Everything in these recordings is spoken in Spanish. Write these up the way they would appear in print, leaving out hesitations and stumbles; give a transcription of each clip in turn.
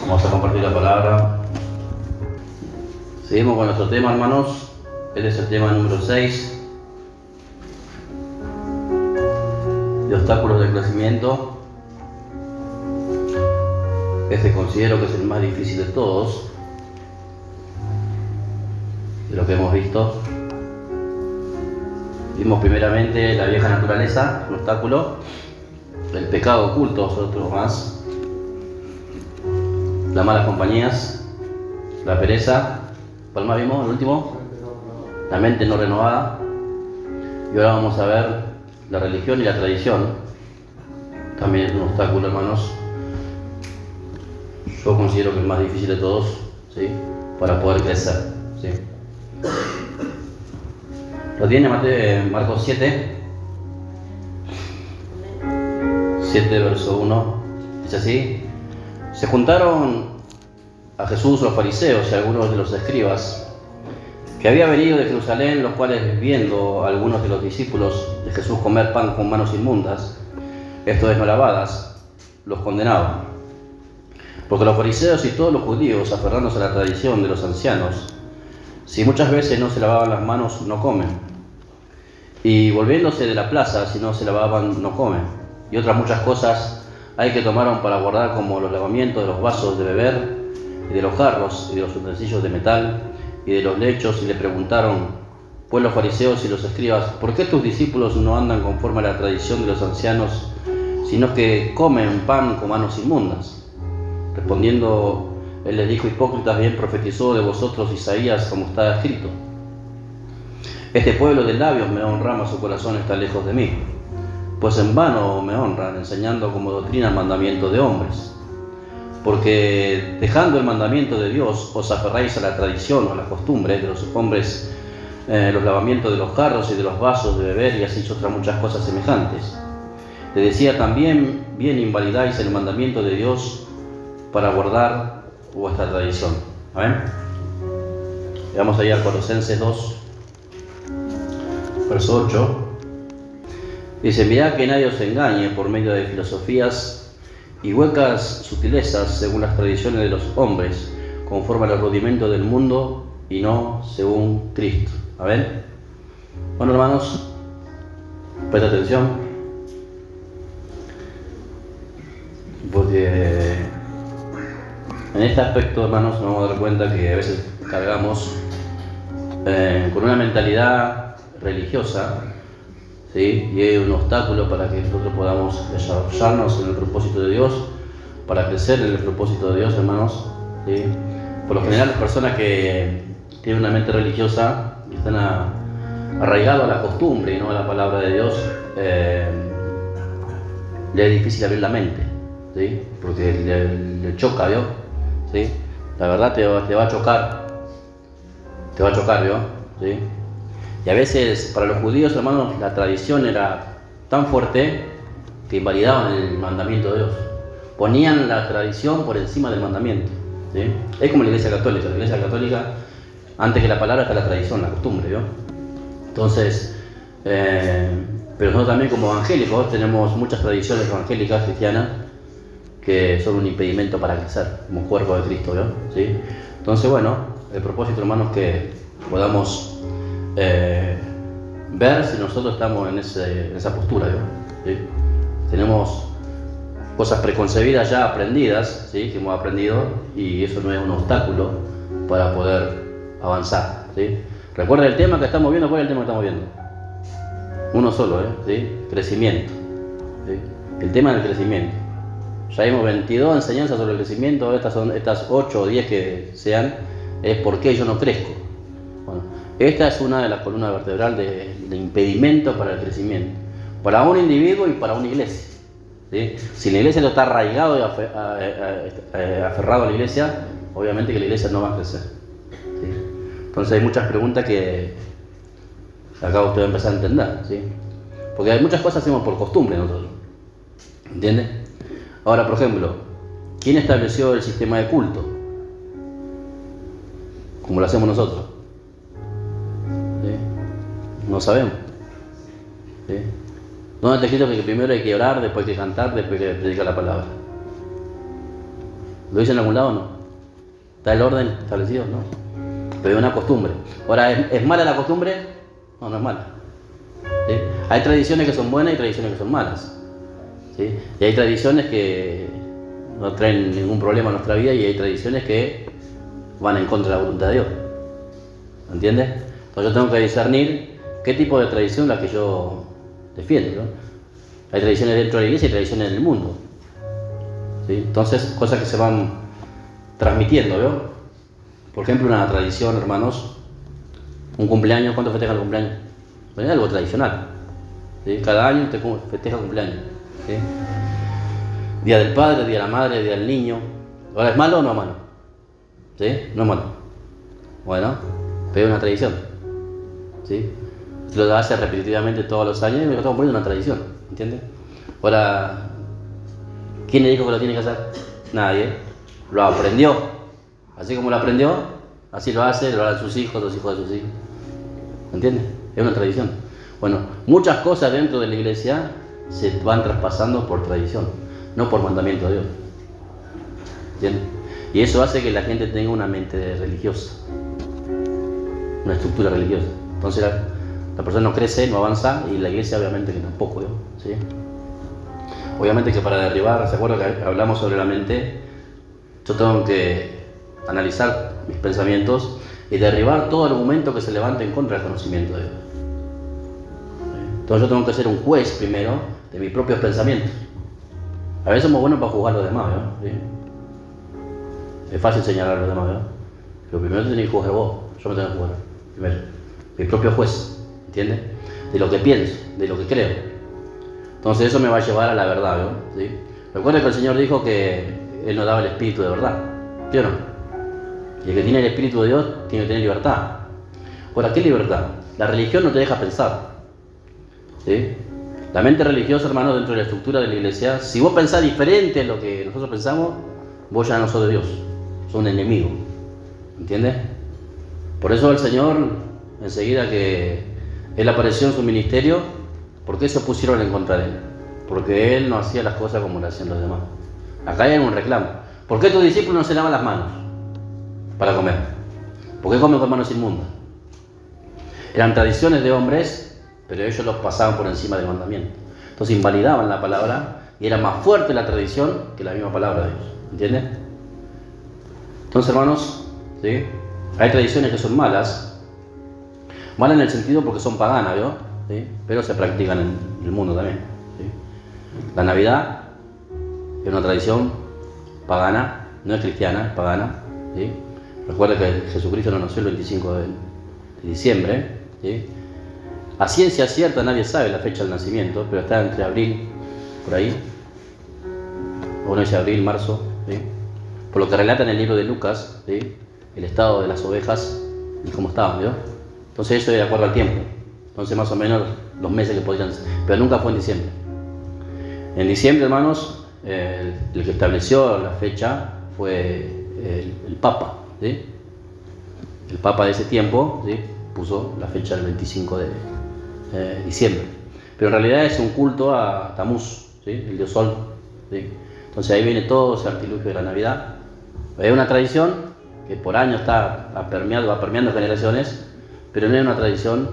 Vamos a compartir la palabra. Seguimos con nuestro tema, hermanos. Este es el tema número 6. De obstáculos del crecimiento. Este considero que es el más difícil de todos, de lo que hemos visto. Vimos primeramente la vieja naturaleza, un obstáculo, el pecado oculto, otro más, las malas compañías, la pereza. ¿Cuál más vimos? El último, la mente no renovada. Y ahora vamos a ver la religión y la tradición. También es un obstáculo, hermanos. Yo considero que es el más difícil de todos, ¿sí? Para poder crecer, ¿sí? Lo tiene Marcos 7, verso 1. Dice así: se juntaron a Jesús los fariseos y algunos de los escribas que había venido de Jerusalén, los cuales, viendo a algunos de los discípulos de Jesús comer pan con manos inmundas, esto es, no lavadas, los condenaban. Porque los fariseos y todos los judíos, aferrándose a la tradición de los ancianos, si muchas veces no se lavaban las manos, no comen. Y volviéndose de la plaza, si no se lavaban, no comen. Y otras muchas cosas hay que tomaron para guardar, como los lavamientos de los vasos de beber, y de los jarros, y de los utensilios de metal, y de los lechos. Y le preguntaron, pues, los fariseos y los escribas: ¿por qué tus discípulos no andan conforme a la tradición de los ancianos, sino que comen pan con manos inmundas? Respondiendo, él les dijo: hipócritas, bien profetizó de vosotros Isaías, como está escrito: este pueblo de labios me honra, mas su corazón está lejos de mí. Pues en vano me honran, enseñando como doctrina el mandamiento de hombres. Porque dejando el mandamiento de Dios, os aferráis a la tradición o a la costumbre de los hombres, los lavamientos de los jarros y de los vasos de beber, y así otras muchas cosas semejantes. Le decía también: bien invalidáis el mandamiento de Dios para guardar vuestra tradición. ¿Amén? Vamos allá a Colosenses 2, verso 8. Dice: mirad que nadie os engañe por medio de filosofías y huecas sutilezas, según las tradiciones de los hombres, conforme a los rudimentos del mundo y no según Cristo. ¿Amén? Bueno, hermanos, presta atención, porque en este aspecto, hermanos, nos vamos a dar cuenta que a veces cargamos con una mentalidad religiosa, ¿sí? Y hay un obstáculo para que nosotros podamos desarrollarnos en el propósito de Dios, para crecer en el propósito de Dios, hermanos, ¿sí? Por lo general, las personas que tienen una mente religiosa y están arraigados a la costumbre y no a la palabra de Dios, le es difícil abrir la mente, ¿sí? Porque le choca, ¿vio? ¿Sí? La verdad te va a chocar, ¿vio? ¿Sí? Y a veces para los judíos, hermanos, la tradición era tan fuerte que invalidaban el mandamiento de Dios. Ponían la tradición por encima del mandamiento, ¿sí? Es como la Iglesia Católica. La Iglesia Católica, antes que la palabra, está la tradición, la costumbre, ¿vio? Entonces, pero nosotros también como evangélicos tenemos muchas tradiciones evangélicas cristianas que son un impedimento para crecer como cuerpo de Cristo, ¿vio? ¿Sí? Entonces, bueno, el propósito, hermanos, que podamos ver si nosotros estamos en esa postura, ¿vio? ¿Sí? Tenemos cosas preconcebidas ya aprendidas, ¿sí? Que hemos aprendido, y eso no es un obstáculo para poder avanzar, ¿sí? Recuerda el tema que estamos viendo. ¿Cuál es el tema que estamos viendo? Uno solo, ¿sí? Crecimiento, ¿sí? El tema del crecimiento. Ya vimos 22 enseñanzas sobre el crecimiento. Estas 8 o 10 que sean, es por qué yo no crezco. Bueno, esta es una de las columnas vertebrales de impedimento para el crecimiento, para un individuo y para una iglesia, ¿sí? Si la iglesia no está arraigado y aferrado a la iglesia, obviamente que la iglesia no va a crecer, ¿sí? Entonces hay muchas preguntas que acá usted va a empezar a entender, ¿sí? Porque hay muchas cosas que hacemos por costumbre nosotros, ¿entiende? Ahora, por ejemplo, ¿quién estableció el sistema de culto? Como lo hacemos nosotros, ¿sí? No sabemos, ¿sí? ¿Dónde está escrito que primero hay que orar, después hay que cantar, después hay que predicar la palabra? ¿Lo dice en algún lado o no? ¿Está el orden establecido? No. Pero es una costumbre. Ahora, ¿es mala la costumbre? No, no es mala. ¿Sí? Hay tradiciones que son buenas y tradiciones que son malas. ¿Sí? Y hay tradiciones que no traen ningún problema a nuestra vida y hay tradiciones que van en contra de la voluntad de Dios. ¿Entiendes? Entonces yo tengo que discernir qué tipo de tradición es la que yo defiendo, ¿no? Hay tradiciones dentro de la iglesia y tradiciones en el mundo. ¿Sí? Entonces, cosas que se van transmitiendo, ¿veo? Por ejemplo, una tradición, hermanos, un cumpleaños, ¿cuánto festeja el cumpleaños? Bueno, es algo tradicional. ¿Sí? Cada año usted festeja cumpleaños. ¿Sí? Día del padre, día de la madre, día del niño. ¿Ahora es malo o no es malo? ¿Sí? No es malo. Bueno, pero es una tradición. ¿Sí? Usted lo hace repetitivamente todos los años y me estamos poniendo una tradición. ¿Entiendes? Ahora, ¿quién le dijo que lo tiene que hacer? Nadie. Lo aprendió. Así como lo aprendió, así lo hace, lo harán sus hijos, los hijos de sus hijos. ¿Entiendes? Es una tradición. Bueno, muchas cosas dentro de la iglesia se van traspasando por tradición, no por mandamiento de Dios. ¿Entiendes? Y eso hace que la gente tenga una mente religiosa, una estructura religiosa. Entonces la persona no crece, no avanza y la iglesia obviamente que tampoco, ¿sí? Obviamente que para derribar, ¿se acuerdan que hablamos sobre la mente? Yo tengo que analizar mis pensamientos y derribar todo argumento que se levante en contra del conocimiento de Dios. Entonces yo tengo que ser un juez primero de mis propios pensamientos. A veces somos buenos para juzgar a los demás, ¿sí? Es fácil señalar a los demás, pero primero te tenés que juzgar vos. Yo me tengo que juzgar primero. Mi propio juez, ¿entiendes? De lo que pienso, de lo que creo. Entonces eso me va a llevar a la verdad, ¿sí? Recuerda que el Señor dijo que Él nos daba el Espíritu de verdad, ¿sí o no? Y el que tiene el Espíritu de Dios tiene que tener libertad. Ahora, ¿qué libertad? La religión no te deja pensar, ¿sí? La mente religiosa, hermano, dentro de la estructura de la iglesia, si vos pensás diferente a lo que nosotros pensamos, vos ya no sos de Dios, sos un enemigo, ¿entiendes? Por eso el Señor, enseguida que Él apareció en su ministerio, ¿por qué se opusieron en contra de Él? Porque Él no hacía las cosas como lo hacían los demás. Acá hay un reclamo. ¿Por qué tus discípulos no se lavan las manos para comer? ¿Por qué comen con manos inmundas? Eran tradiciones de hombres, pero ellos los pasaban por encima del mandamiento. Entonces invalidaban la palabra y era más fuerte la tradición que la misma palabra de Dios. ¿Entiendes? Entonces, hermanos, ¿sí? Hay tradiciones que son malas. Malas en el sentido porque son paganas, ¿vio? ¿Sí? Pero se practican en el mundo también. ¿Sí? La Navidad es una tradición pagana, no es cristiana, es pagana. ¿Sí? Recuerda que Jesucristo no nació el 25 de diciembre. ¿Sí? A ciencia cierta nadie sabe la fecha del nacimiento, pero está entre abril, por ahí. Uno dice abril, marzo. ¿Sí? Por lo que relata en el libro de Lucas, ¿sí? El estado de las ovejas y cómo estaban, ¿vio? Entonces eso es de acuerdo al tiempo. Entonces más o menos los meses que podrían ser. Pero nunca fue en diciembre. En diciembre, hermanos, el que estableció la fecha fue el Papa, ¿sí? El Papa de ese tiempo, ¿sí? Puso la fecha del 25 de diciembre. Pero en realidad es un culto a Tamuz, ¿sí? El dios Sol, ¿sí? Entonces ahí viene todo ese artilugio de la Navidad. Es una tradición que por años va permeando generaciones, pero no es una tradición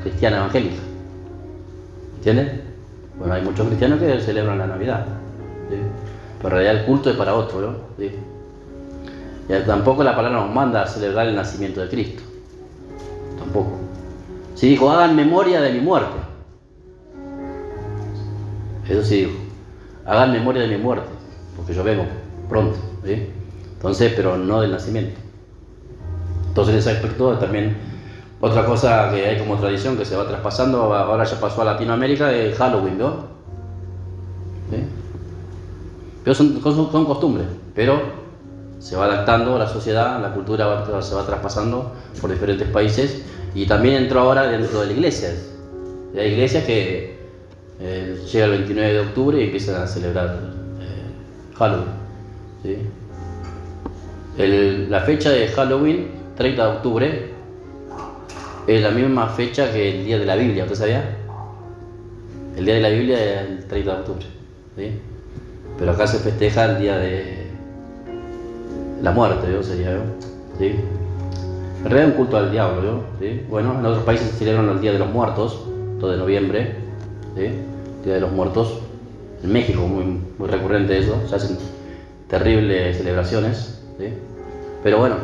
cristiana evangélica. ¿Entiendes? Bueno, hay muchos cristianos que celebran la Navidad, ¿sí? Pero en realidad el culto es para otro, ¿no? ¿Sí? Y tampoco la palabra nos manda a celebrar el nacimiento de Cristo. Tampoco. Sí dijo, hagan memoria de mi muerte. Eso sí dijo, hagan memoria de mi muerte, porque yo vengo pronto, ¿sí? Entonces, pero no del nacimiento. Entonces, en ese aspecto también, otra cosa que hay como tradición que se va traspasando, ahora ya pasó a Latinoamérica, es Halloween, ¿no? ¿Sí? Pero son costumbres, pero se va adaptando a la sociedad, la cultura se va traspasando por diferentes países y también entró ahora dentro de la iglesia. Hay iglesias que llega el 29 de octubre y empiezan a celebrar Halloween, ¿sí? La fecha de Halloween, 30 de octubre, es la misma fecha que el día de la Biblia, ¿usted sabía? El día de la Biblia es el 30 de octubre, ¿sí? Pero acá se festeja el día de la muerte, ¿vio? Sería, ¿vio? ¿Sí? En realidad un culto al diablo, ¿vio? ¿Sí? Bueno, en otros países se celebran el Día de los Muertos, 2 de noviembre, ¿sí? Día de los Muertos. En México, muy recurrente eso, se hacen terribles celebraciones, ¿sí? Pero bueno,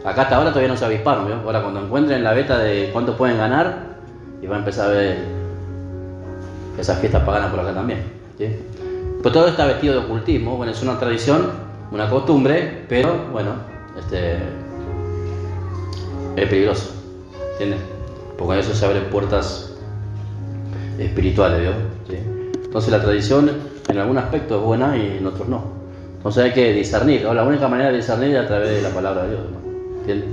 acá hasta ahora todavía no se avisparon, ¿vio? Ahora cuando encuentren la beta de cuánto pueden ganar, y van a empezar a ver esas fiestas paganas por acá también, ¿sí? Pues todo está vestido de ocultismo, bueno, es una tradición, una costumbre, pero bueno, es peligroso, ¿entiendes? Porque con eso se abren puertas espirituales, ¿vio? ¿Sí? Entonces la tradición en algún aspecto es buena y en otros no. Entonces hay que discernir, ¿no? La única manera de discernir es a través de la palabra de Dios, ¿no? ¿Entiendes?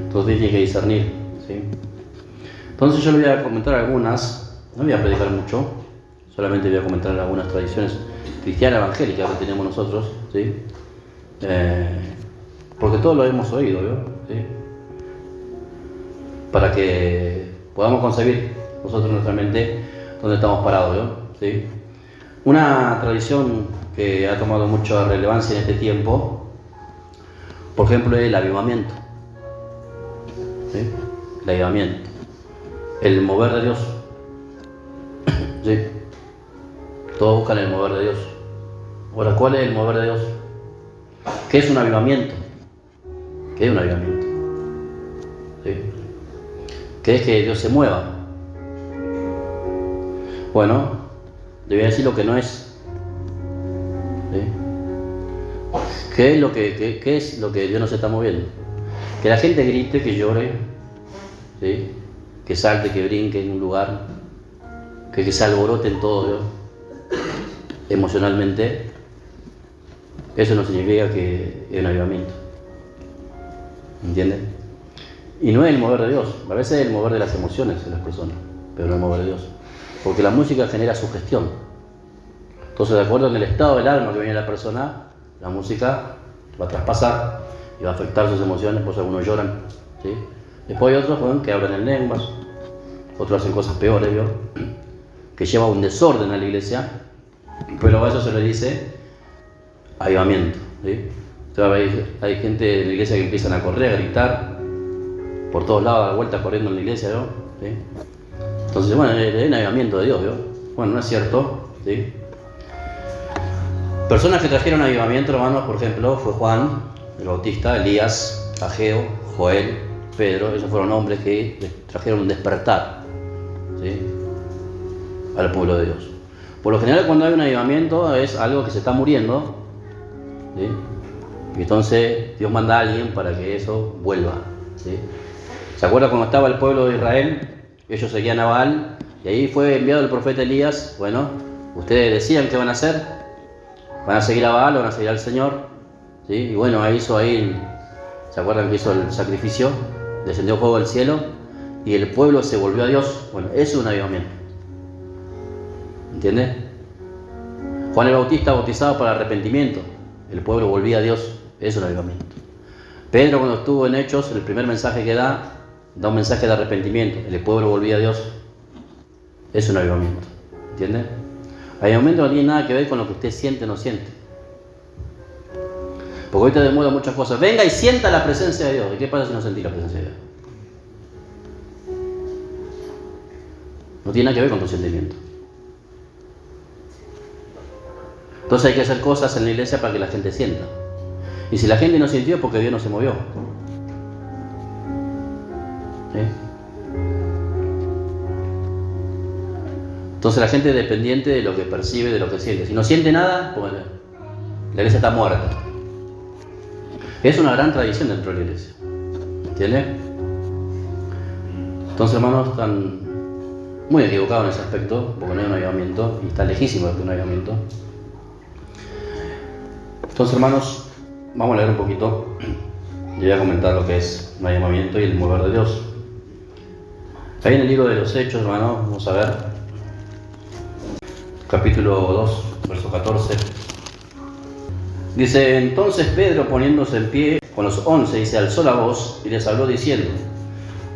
Entonces tiene que discernir, ¿sí? Entonces yo le voy a comentar algunas, no voy a predicar mucho, solamente voy a comentar algunas tradiciones cristianas evangélicas que tenemos nosotros, ¿sí? Porque todos lo hemos oído, ¿vio? ¿Sí? Para que podamos concebir nosotros nuestra mente dónde estamos parados, ¿vio? ¿Sí? Una tradición que ha tomado mucha relevancia en este tiempo, por ejemplo, es el avivamiento, ¿sí? El avivamiento, el mover de Dios, ¿sí? Todos buscan el mover de Dios. Ahora, ¿cuál es el mover de Dios? ¿Qué es un avivamiento? ¿Qué es un avivamiento? ¿Sí? ¿Qué es que Dios se mueva? Bueno, debería decir lo que no es. ¿Sí? ¿Qué es lo que Dios no se está moviendo? Que la gente grite, que llore, ¿sí? Que salte, que brinque en un lugar, que se alborote en todo, ¿no? Emocionalmente. Eso no significa que es un avivamiento. ¿Entiendes? Y no es el mover de Dios, a veces es el mover de las emociones de las personas, pero no el mover de Dios. Porque la música genera sugestión. Entonces, de acuerdo con el estado del alma que viene la persona, la música va a traspasar y va a afectar sus emociones, pues algunos lloran, ¿sí? Después hay otros, bueno, que hablan en lenguas, otros hacen cosas peores, ¿vio? Que lleva un desorden a la iglesia, pero a eso se le dice avivamiento, ¿sí? Entonces, hay gente en la iglesia que empiezan a correr, a gritar, por todos lados, a dar vueltas corriendo en la iglesia, ¿vio? ¿Sí? Entonces, bueno, es un avivamiento de Dios, ¿vio? Bueno, no es cierto, ¿sí? Personas que trajeron avivamiento, hermanos, por ejemplo, fue Juan el Bautista, Elías, Ageo, Joel, Pedro. Esos fueron hombres que trajeron un despertar, ¿sí? Al pueblo de Dios. Por lo general, cuando hay un avivamiento es algo que se está muriendo, ¿sí? Y entonces Dios manda a alguien para que eso vuelva, ¿sí? ¿Se acuerdan cuando estaba el pueblo de Israel? Ellos seguían a Baal y ahí fue enviado el profeta Elías. Bueno, ustedes decían qué van a hacer. ¿Van a seguir a Baal o van a seguir al Señor? ¿Sí? Y bueno, ¿se acuerdan que hizo el sacrificio? Descendió fuego del cielo y el pueblo se volvió a Dios. Bueno, eso es un avivamiento. ¿Entiendes? Juan el Bautista bautizado para arrepentimiento. El pueblo volvía a Dios. Eso es un avivamiento. Pedro, cuando estuvo en Hechos, el primer mensaje que da un mensaje de arrepentimiento. El pueblo volvía a Dios. Es un avivamiento. ¿Entiendes? Avivamiento no tiene nada que ver con lo que usted siente o no siente. Porque ahorita de moda muchas cosas. Venga y sienta la presencia de Dios. ¿Y qué pasa si no sentís la presencia de Dios? No tiene nada que ver con tu sentimiento. Entonces hay que hacer cosas en la iglesia para que la gente sienta. Y si la gente no sintió es porque Dios no se movió. ¿Sí? Entonces la gente es dependiente de lo que percibe, de lo que siente. Si no siente nada, pues la iglesia está muerta. Es una gran tradición dentro de la iglesia. ¿Entiendes? Entonces, hermanos, están muy equivocados en ese aspecto, porque no hay un avivamiento, y está lejísimo de que un avivamiento. Entonces, hermanos, vamos a leer un poquito. Yo voy a comentar lo que es un avivamiento y el mover de Dios. Ahí en el libro de los Hechos, hermanos, vamos a ver. Capítulo 2, verso 14. Dice: entonces Pedro, poniéndose en pie con los 11, y se alzó la voz y les habló diciendo: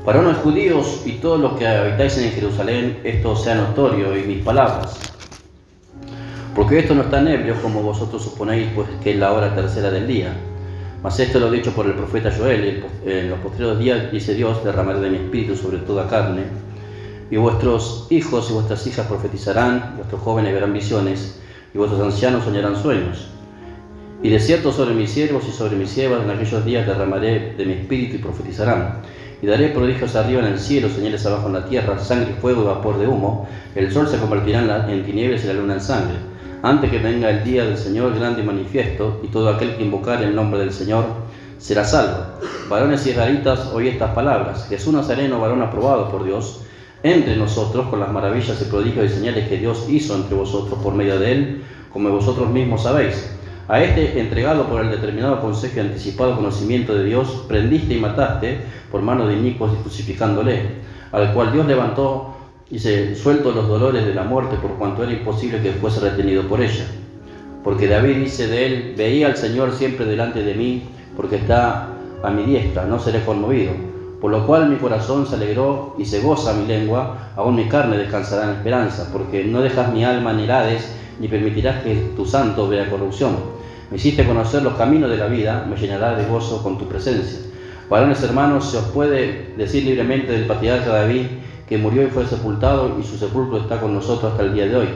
varones judíos y todos los que habitáis en Jerusalén, esto sea notorio y mis palabras. Porque esto no es tan ebrio como vosotros suponéis, pues que es la hora tercera del día. Mas esto lo he dicho por el profeta Joel: en los postreros días, dice Dios, derramaré de mi espíritu sobre toda carne, y vuestros hijos y vuestras hijas profetizarán, vuestros jóvenes verán visiones, y vuestros ancianos soñarán sueños. Y de cierto sobre mis siervos y sobre mis siervas en aquellos días derramaré de mi espíritu y profetizarán. Y daré prodigios arriba en el cielo, señales abajo en la tierra, sangre, fuego y vapor de humo. El sol se convertirá en tinieblas y la luna en sangre, antes que venga el día del Señor grande y manifiesto, y todo aquel que invocare el nombre del Señor será salvo. Varones israelitas, oí estas palabras: Jesús Nazareno, varón aprobado por Dios entre nosotros, con las maravillas y prodigios y señales que Dios hizo entre vosotros por medio de él, como vosotros mismos sabéis. A este, entregado por el determinado consejo y anticipado conocimiento de Dios, prendiste y mataste por mano de inicuos y crucificándole, al cual Dios levantó y se suelto los dolores de la muerte, por cuanto era imposible que fuese retenido por ella. Porque David dice de él: veía al Señor siempre delante de mí, porque está a mi diestra, no seré conmovido. Por lo cual mi corazón se alegró y se goza mi lengua, aún mi carne descansará en esperanza, porque no dejas mi alma en Hades, ni permitirás que tu santo vea corrupción. Me hiciste conocer los caminos de la vida, me llenará de gozo con tu presencia. Varones hermanos, se os puede decir libremente del patriarca David, que murió y fue sepultado, y su sepulcro está con nosotros hasta el día de hoy.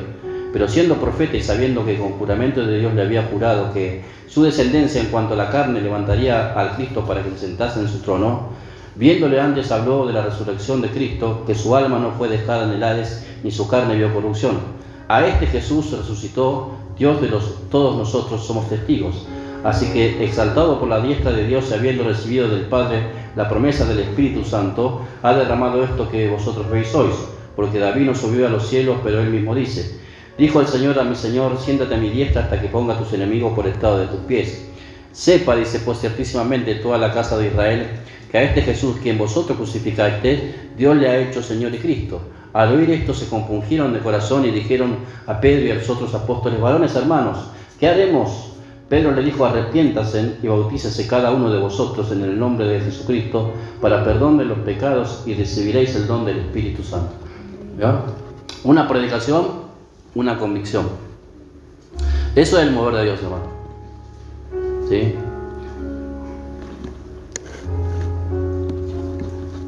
Pero siendo profeta y sabiendo que con juramento de Dios le había jurado que su descendencia en cuanto a la carne levantaría al Cristo para que se sentase en su trono, viéndole antes habló de la resurrección de Cristo, que su alma no fue dejada en el Hades, ni su carne vio corrupción. A este Jesús resucitó Dios de todos nosotros somos testigos. Así que, exaltado por la diestra de Dios y habiendo recibido del Padre la promesa del Espíritu Santo, ha derramado esto que vosotros veis hoy. Porque David no subió a los cielos, pero él mismo dice: dijo el Señor a mi Señor: siéntate a mi diestra hasta que ponga a tus enemigos por estrado de tus pies. Sepa, dice, pues ciertísimamente toda la casa de Israel, que a este Jesús, quien vosotros crucificaste, Dios le ha hecho Señor y Cristo. Al oír esto se compungieron de corazón y dijeron a Pedro y a los otros apóstoles: varones hermanos, ¿qué haremos? Pedro le dijo: arrepiéntase y bautícese cada uno de vosotros en el nombre de Jesucristo para perdón de los pecados y recibiréis el don del Espíritu Santo. ¿Ya? Una predicación, una convicción. Eso es el mover de Dios, hermano. ¿Sí?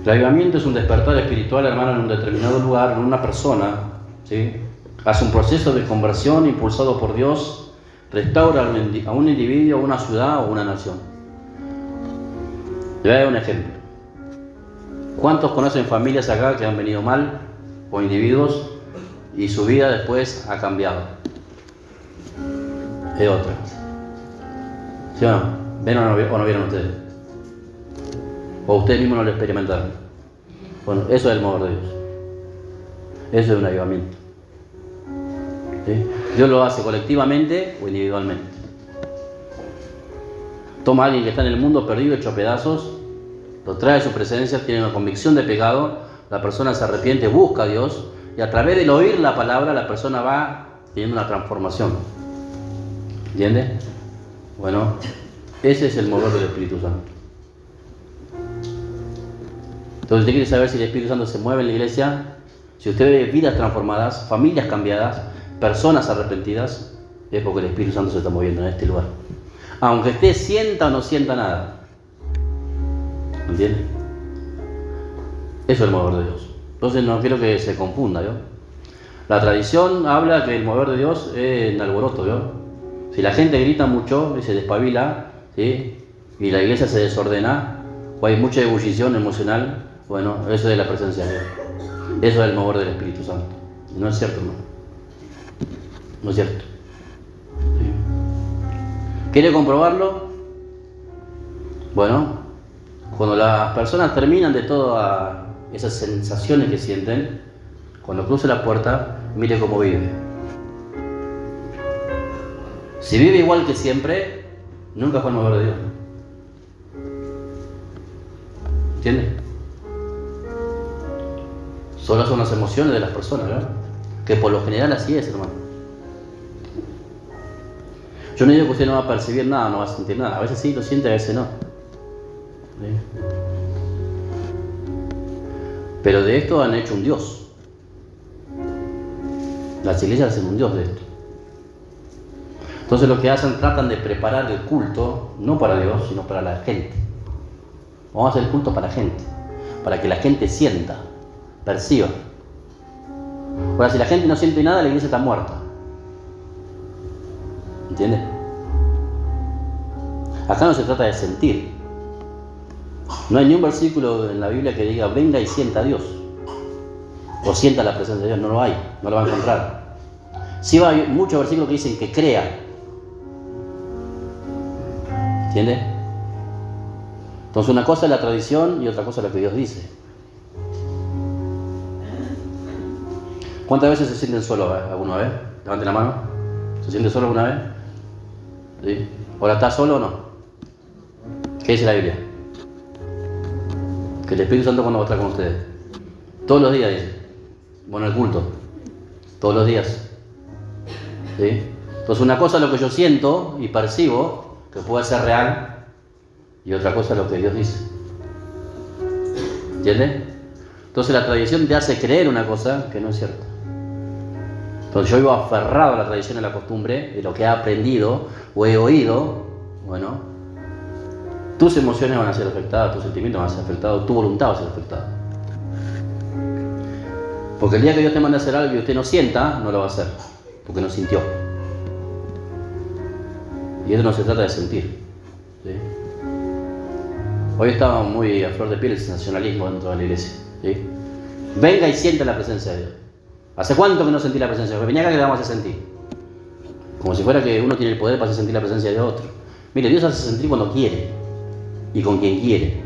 El avivamiento es un despertar espiritual, hermano, en un determinado lugar, en una persona, ¿sí? Hace un proceso de conversión impulsado por Dios, restaura a un individuo, una ciudad o una nación. Le voy a dar un ejemplo. ¿Cuántos conocen familias acá que han venido mal, o individuos, y su vida después ha cambiado? Es otra. ¿Sí o no? ¿Ven o no vieron ustedes? O ustedes mismos no lo experimentaron. Bueno, eso es el mover de Dios. Eso es un avivamiento. ¿Sí? Dios lo hace colectivamente o individualmente. Toma a alguien que está en el mundo perdido, hecho a pedazos, lo trae a su presencia, tiene una convicción de pecado, la persona se arrepiente, busca a Dios, y a través del oír la palabra, la persona va teniendo una transformación. ¿Entiende? Bueno, ese es el mover del Espíritu Santo. Entonces, usted quiere saber si el Espíritu Santo se mueve en la iglesia, si usted ve vidas transformadas, familias cambiadas, personas arrepentidas, es porque el Espíritu Santo se está moviendo en este lugar. Aunque usted sienta o no sienta nada. ¿Entiende? Eso es el mover de Dios. Entonces no quiero que se confunda, ¿yo? La tradición habla que el mover de Dios es en alboroto, ¿yo? Si la gente grita mucho y se despabila, ¿sí? Y la iglesia se desordena, o hay mucha ebullición emocional, bueno, eso es la presencia de Dios. Eso es el mover del Espíritu Santo. No es cierto, ¿no? No es cierto. ¿Sí? ¿Quiere comprobarlo? Bueno, cuando las personas terminan de todas esas sensaciones que sienten, cuando cruce la puerta, mire cómo vive. Si vive igual que siempre, nunca fue el mover de Dios. ¿Entiende? Solo son las emociones de las personas, ¿verdad? Que por lo general así es, hermano. Yo no digo que usted no va a percibir nada, no va a sentir nada. A veces sí lo siente, a veces no. ¿Sí? Pero de esto han hecho un Dios. Las iglesias hacen un Dios de esto. Entonces lo que hacen, tratan de preparar el culto, no para Dios, sino para la gente. Vamos a hacer el culto para la gente, para que la gente sienta, perciba. Ahora, si la gente no siente nada, la iglesia está muerta. ¿Entiendes? Acá no se trata de sentir. No hay ni un versículo en la Biblia que diga venga y sienta a Dios. O sienta la presencia de Dios. No lo hay, no lo va a encontrar. Sí hay muchos versículos que dicen que crea. ¿Entiendes? Entonces una cosa es la tradición y otra cosa es lo que Dios dice. ¿Cuántas veces se sienten solos alguna vez? Levanten la mano. ¿Se siente solo alguna vez? ¿Sí? ¿Ahora está solo o no? ¿Qué dice la Biblia? Que el Espíritu Santo cuando va a estar con ustedes. Todos los días dice. Bueno, el culto. Todos los días. ¿Sí? Entonces una cosa es lo que yo siento y percibo, que puede ser real, y otra cosa es lo que Dios dice. ¿Entiendes? Entonces la tradición te hace creer una cosa que no es cierta. Entonces yo vivo aferrado a la tradición y a la costumbre de lo que he aprendido o he oído. Bueno, tus emociones van a ser afectadas, tus sentimientos van a ser afectados, tu voluntad va a ser afectada. Porque el día que Dios te mande a hacer algo y usted no sienta, no lo va a hacer, porque no sintió. Y esto no se trata de sentir. ¿Sí? Hoy estamos muy a flor de piel el sensacionalismo dentro de la iglesia. ¿Sí? Venga y sienta la presencia de Dios. ¿Hace cuánto que no sentí la presencia de Dios? Venía acá que le vamos a hacer sentir. Como si fuera que uno tiene el poder para hacer sentir la presencia de otro. Mire, Dios hace sentir cuando quiere y con quien quiere.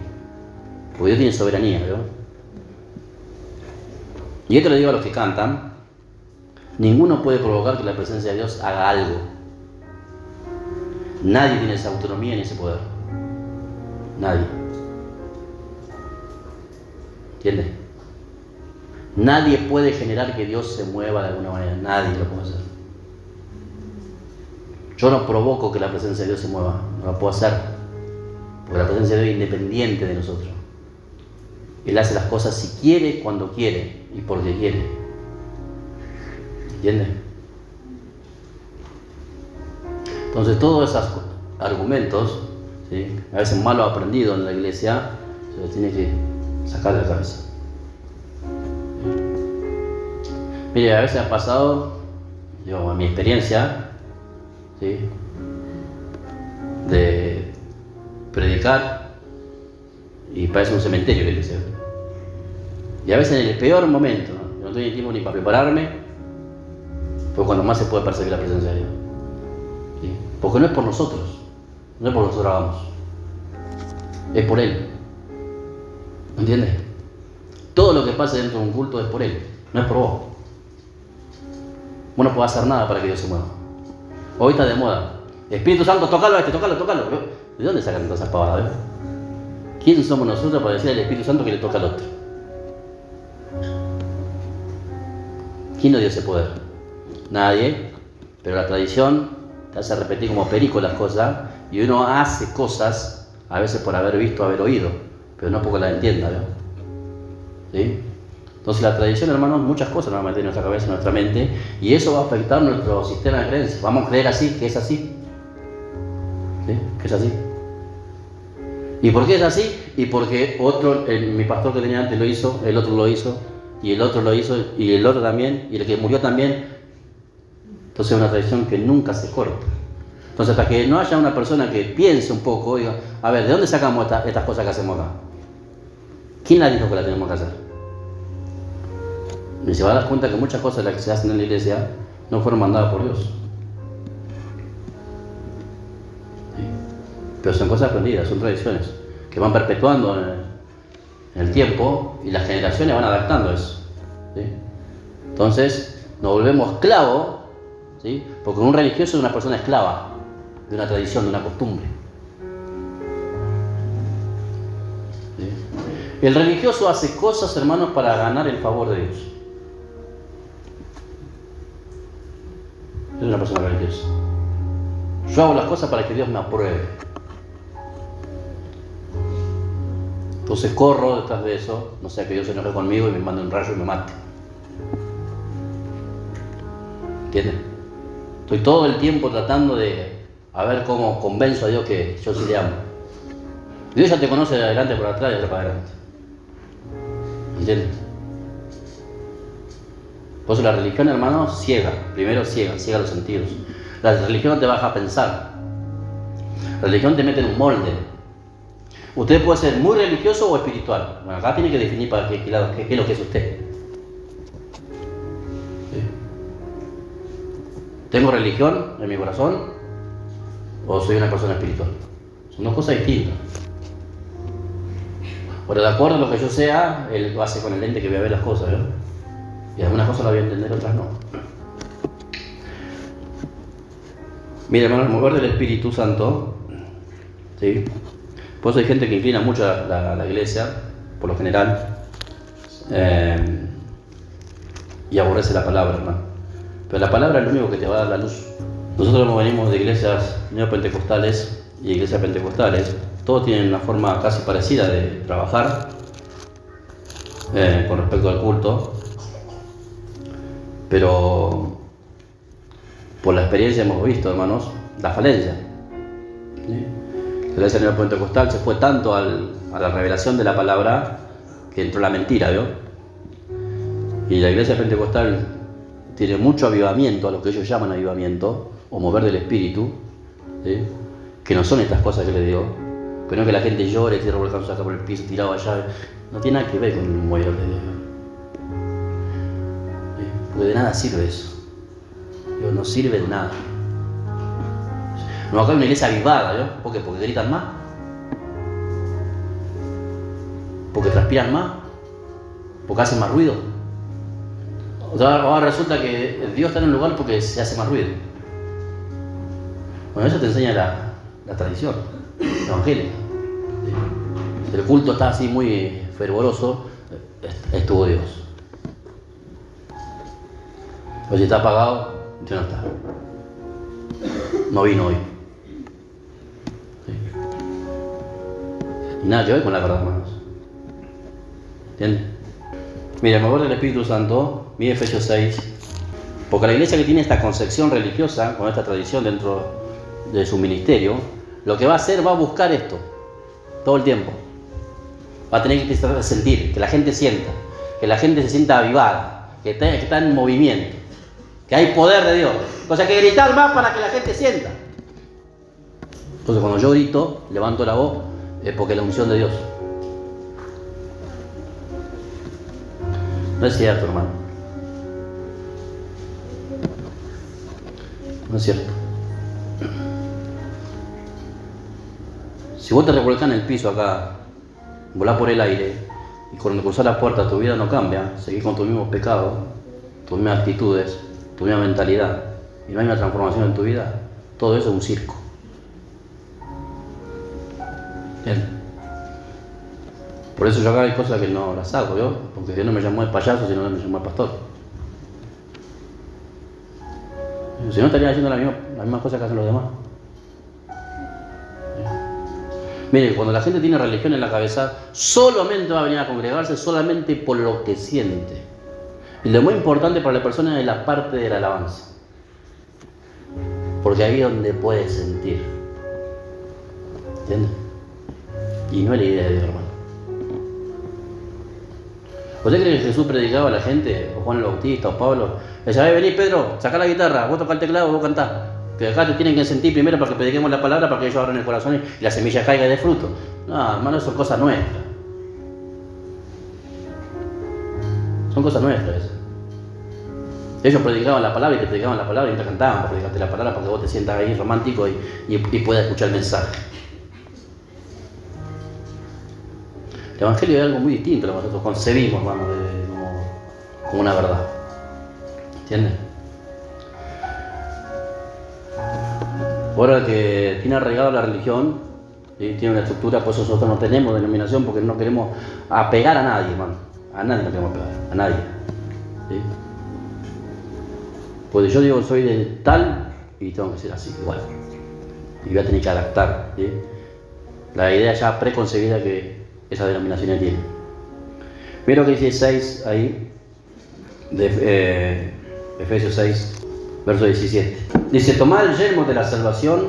Porque Dios tiene soberanía, ¿verdad? Y esto le digo a los que cantan: ninguno puede provocar que la presencia de Dios haga algo. Nadie tiene esa autonomía ni ese poder. Nadie. ¿Entiendes? Nadie puede generar que Dios se mueva de alguna manera. Nadie lo puede hacer. Yo no provoco que la presencia de Dios se mueva. No lo puedo hacer. Porque la presencia de Dios es independiente de nosotros. Él hace las cosas si quiere, cuando quiere y porque quiere. ¿Entiendes? Entonces todos esos argumentos, ¿sí?, a veces malos aprendidos en la iglesia, se los tiene que sacar de la cabeza. Mire, a veces ha pasado, yo, en mi experiencia, ¿sí?, de predicar y parece un cementerio la iglesia. Y a veces en el peor momento, no tengo tiempo ni para prepararme, fue cuando más se puede percibir la presencia de Dios. ¿Sí? Porque no es por nosotros, no es por nosotros hagamos, es por Él. ¿Entiendes? Todo lo que pase dentro de un culto es por Él, no es por vos. Vos no podés hacer nada para que Dios se mueva. Hoy está de moda: Espíritu Santo, tócalo a este, tócalo. ¿De dónde sacan todas esas pavadas? ¿Quién somos nosotros para decirle al Espíritu Santo que le toca al otro? ¿Quién nos dio ese poder? Nadie. Pero la tradición te hace repetir como perico las cosas, y uno hace cosas a veces por haber visto, haber oído, pero no porque las entienda, ¿no? ¿Sí? Entonces la tradición, hermanos, muchas cosas nos va a meter en nuestra cabeza, en nuestra mente, y eso va a afectar nuestro sistema de creencias. Vamos a creer así, que es así. ¿Sí? Que es así. ¿Y por qué es así? Y porque mi pastor que tenía antes lo hizo, el otro lo hizo, y el otro lo hizo, y el otro también, y el que murió también. Entonces es una tradición que nunca se corta. Entonces hasta que no haya una persona que piense un poco y diga: a ver, ¿de dónde sacamos estas cosas que hacemos acá? ¿Quién la dijo que la tenemos que hacer? Y se va a dar cuenta que muchas cosas de las que se hacen en la iglesia no fueron mandadas por Dios. ¿Sí? Pero son cosas aprendidas, son tradiciones que van perpetuando en el tiempo, y las generaciones van adaptando eso. ¿Sí? Entonces nos volvemos esclavos, ¿sí? Porque un religioso es una persona esclava de una tradición, de una costumbre. ¿Sí? El religioso hace cosas, hermanos, para ganar el favor de Dios. Es una persona religiosa. Yo hago las cosas para que Dios me apruebe. Entonces corro detrás de eso, no sea que Dios se enoje conmigo y me mande un rayo y me mate. ¿Entienden? Estoy todo el tiempo tratando de a ver cómo convenzo a Dios que yo sí le amo. Dios ya te conoce de adelante por atrás y de atrás para adelante. ¿Entiendes? Por eso la religión, hermano, ciega. Primero ciega los sentidos. La religión no te baja a pensar. La religión te mete en un molde. Usted puede ser muy religioso o espiritual. Bueno, acá tiene que definir para qué es lo que es usted. ¿Sí? ¿Tengo religión en mi corazón o soy una persona espiritual? Son dos cosas distintas. Pero de acuerdo a lo que yo sea, él lo hace con el lente que voy a ver las cosas, ¿no? Y algunas cosas las voy a entender, otras no. Mira, hermano, el mover del Espíritu Santo, ¿sí? Por eso hay gente que inclina mucho a la iglesia, por lo general, y aborrece la palabra, hermano. Pero la palabra es lo único que te va a dar la luz. Nosotros venimos de iglesias neopentecostales y iglesias pentecostales. Todos tienen una forma casi parecida de trabajar con respecto al culto, pero por la experiencia hemos visto, hermanos, la falencia. ¿Sí? La iglesia neopentecostal se fue tanto a la revelación de la palabra que entró la mentira, ¿vio? Y la iglesia pentecostal tiene mucho avivamiento, a lo que ellos llaman avivamiento, o mover del espíritu, ¿sí? Que no son estas cosas que les digo, que no es que la gente llore, tire revolcándose acá por el piso, tirado allá, no tiene nada que ver con el mover de Dios. ¿Sí? Porque de nada sirve eso. Dios no sirve de nada. No, acá hay una iglesia avivada, ¿no? ¿Por qué? Porque gritan más, porque transpiran más, porque hacen más ruido. O sea, ahora resulta que Dios está en un lugar porque se hace más ruido. Bueno, eso te enseña la tradición evangélica. Si el culto está así muy fervoroso, estuvo Dios. Pero si está apagado, Dios no está. No vino hoy. ¿Sí? Y nada que ver con la verdad, hermanos. ¿Entiendes? Mira, el mover del Espíritu Santo, mira Efesios 6, porque la iglesia que tiene esta concepción religiosa, con esta tradición dentro de su ministerio, lo que va a hacer, va a buscar esto, todo el tiempo. Va a tener que empezar a sentir, que la gente sienta, que la gente se sienta avivada, que está en movimiento, que hay poder de Dios. O sea, que gritar más para que la gente sienta. Entonces, cuando yo grito, levanto la voz, es porque es la unción de Dios. No es cierto, hermano. No es cierto. Si vos te revolcás en el piso acá, volás por el aire, y cuando cruzás la puerta tu vida no cambia, seguís con tus mismos pecados, tus mismas actitudes, tu misma mentalidad, y no hay una transformación en tu vida, todo eso es un circo. Bien. Por eso yo acá hay cosas que no las hago, ¿yo? Porque Dios no me llamó de payaso, sino me llamó de pastor. Si no, estaría haciendo la misma cosa que hacen los demás. Mire, cuando la gente tiene religión en la cabeza, solamente va a venir a congregarse solamente por lo que siente. Y lo más importante para la persona es la parte de la alabanza. Porque ahí es donde puede sentir. ¿Entiendes? Y no es la idea de Dios, hermano. ¿Usted cree que Jesús predicaba a la gente, o Juan el Bautista, o Pablo? Le decía, vení Pedro, sacá la guitarra, vos tocá el teclado, vos cantás. Que acá te tienen que sentir primero para que prediquemos la palabra, para que ellos abran el corazón y la semilla caiga de fruto. No, hermano, son cosas nuestras. Son cosas nuestras esas. Ellos predicaban la palabra y te predicaban la palabra y te cantaban para predicarte la palabra para que vos te sientas ahí romántico y puedas escuchar el mensaje. El Evangelio es algo muy distinto a lo que nosotros concebimos, hermano, como una verdad. ¿Entiendes? Ahora que tiene arraigado la religión, ¿sí? Tiene una estructura, por eso nosotros no tenemos denominación, porque no queremos apegar a nadie, hermano. A nadie no queremos apegar, a nadie. ¿Sí? Pues yo digo, soy de tal y tengo que ser así, igual. Y voy a tener que adaptar, ¿sí? La idea ya preconcebida que esa denominación tiene. Mira lo que dice 6 ahí, de Efesios 6, verso 17. Dice, tomad el yelmo de la salvación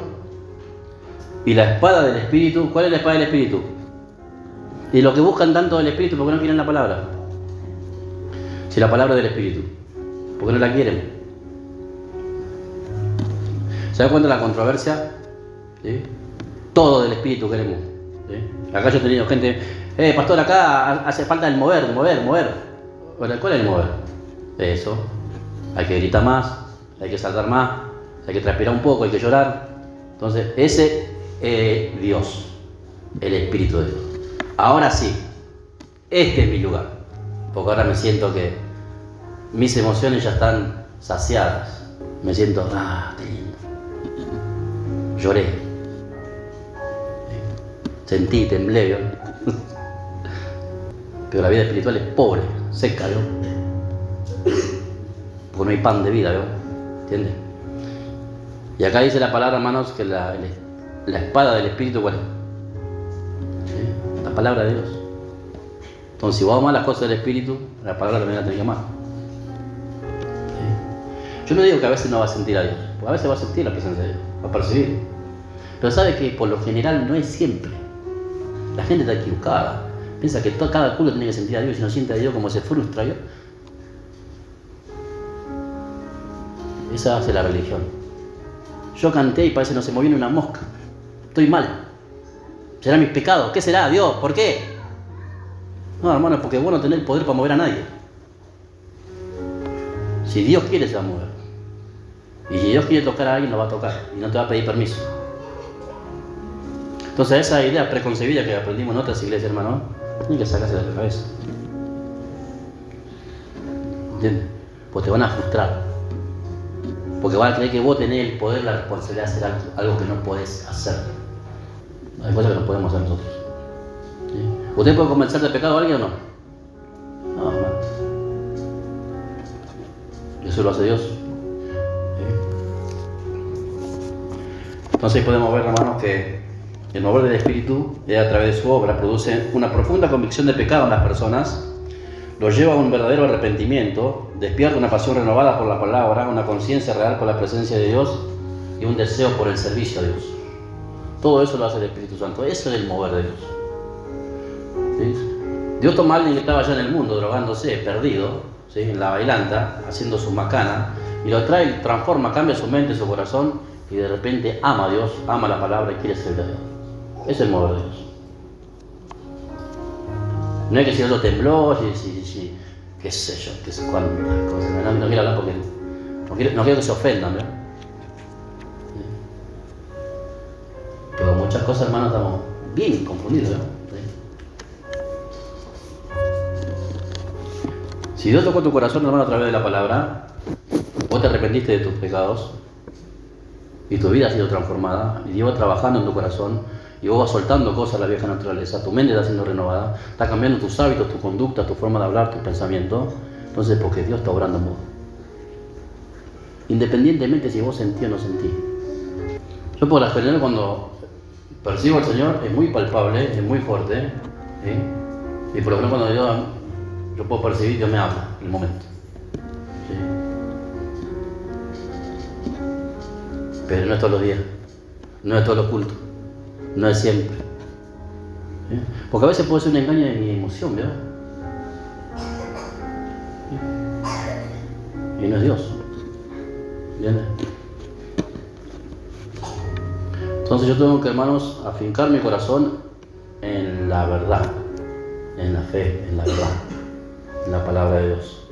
y la espada del Espíritu. ¿Cuál es la espada del Espíritu? Y los que buscan tanto del Espíritu, ¿por qué no quieren la palabra? Si la palabra es del Espíritu, ¿por qué no la quieren? ¿Se da cuenta de la controversia? ¿Sí? Todo del Espíritu queremos. ¿Sí? Acá yo he tenido gente, pastor, acá hace falta el mover. Bueno, ¿cuál es el mover? Eso. Hay que gritar más, hay que saltar más, hay que transpirar un poco, hay que llorar. Entonces, ese es Dios, el Espíritu de Dios. Ahora sí, este es mi lugar, porque ahora me siento que mis emociones ya están saciadas. Me siento, qué lindo. Lloré. Sentí, temblé, ¿vio? Pero la vida espiritual es pobre, seca, ¿vio? Porque no hay pan de vida, ¿vio? ¿Entiendes? Y acá dice la palabra, hermanos, que la espada del Espíritu, ¿cuál es? ¿Sí? La palabra de Dios. Entonces, si vos amás las cosas del Espíritu, la palabra también la tenés que amar. ¿Sí? Yo no digo que a veces no va a sentir a Dios, porque a veces va a sentir la presencia de Dios, va a percibir. Pero sabe que por lo general no es siempre. La gente está equivocada. Piensa que cada culo tiene que sentir a Dios, y si no siente a Dios, como se frustra, ¿vio? Esa hace la religión. Yo canté y parece que no se movió ni una mosca. Estoy mal. ¿Será mis pecados? ¿Qué será, Dios? ¿Por qué? No, hermano, es porque vos no tenés el poder para mover a nadie. Si Dios quiere, se va a mover. Y si Dios quiere tocar a alguien, lo va a tocar. Y no te va a pedir permiso. Entonces, esa idea preconcebida que aprendimos en otras iglesias, hermano, tiene que sacarse de la cabeza. ¿Entiendes? Pues te van a frustrar. Porque van a creer que vos tenés el poder, la responsabilidad de hacer algo que no podés hacer. Hay cosas que no podemos hacer nosotros. ¿Sí? ¿Usted puede convencer de pecado a alguien o no? No, hermano. Eso lo hace Dios. ¿Sí? Entonces podemos ver, hermanos, que el mover del Espíritu, a través de su obra, produce una profunda convicción de pecado en las personas, los lleva a un verdadero arrepentimiento, despierta una pasión renovada por la palabra, una conciencia real por la presencia de Dios y un deseo por el servicio a Dios. Todo eso lo hace el Espíritu Santo. Eso es el mover de Dios. ¿Sí? Dios toma a alguien que estaba allá en el mundo, drogándose, perdido, ¿sí? En la bailanta, haciendo su macana, y lo trae, transforma, cambia su mente, su corazón, y de repente ama a Dios, ama la palabra y quiere servir a Dios. Ese es el mover de Dios. No es que si Dios lo tembló, qué sé yo, qué sé cuántas cosas. No quiero hablar porque no quiero que se ofendan, ¿verdad? Pero muchas cosas, hermanos, estamos bien confundidos, ¿no? Si Dios tocó tu corazón, hermano, a través de la palabra, vos te arrepentiste de tus pecados y tu vida ha sido transformada y Dios va trabajando en tu corazón y vos vas soltando cosas a la vieja naturaleza, tu mente está siendo renovada, está cambiando tus hábitos, tu conducta, tu forma de hablar, tu pensamiento. Entonces, porque Dios está obrando en vos. Independientemente si vos sentís o no sentís. Yo por la general cuando percibo al Señor es muy palpable, es muy fuerte, ¿sí? Y por lo menos cuando yo puedo percibir, Dios me habla en el momento. ¿Sí? Pero no es todos los días, no es todos los cultos, no es siempre. ¿Sí? Porque a veces puede ser un engaño de mi emoción, ¿verdad? ¿Sí? Y no es Dios. ¿Entiendes? Entonces yo tengo que, hermanos, afincar mi corazón en la verdad, en la fe, en la verdad, en la palabra de Dios.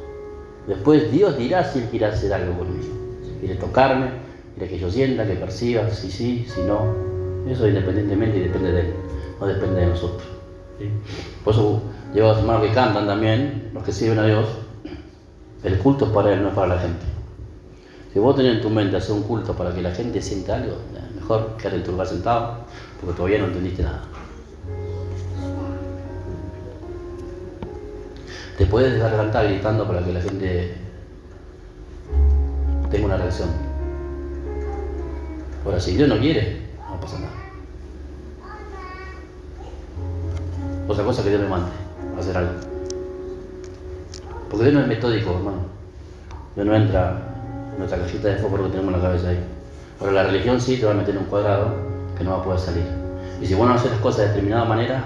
Después Dios dirá si Él quiere hacer algo conmigo. Si quiere tocarme, quiere que yo sienta, que perciba, si sí, si no. Eso independientemente y depende de Él, no depende de nosotros. ¿Sí? Por eso llevo a los hermanos que cantan también, los que sirven a Dios, el culto es para Él, no es para la gente. Si vos tenés en tu mente hacer un culto para que la gente sienta algo, mejor quedarte en tu lugar sentado, porque todavía no entendiste nada. Te puedes adelantar gritando para que la gente tenga una reacción. Ahora, si Dios no quiere, no pasa nada. Otra cosa que Dios me mande a hacer algo. Porque Dios no es metódico, hermano. Dios no entra en nuestra cajita de fósforo que tenemos en la cabeza ahí. Pero la religión sí te va a meter en un cuadrado que no va a poder salir. Y si vos no haces las cosas de determinada manera,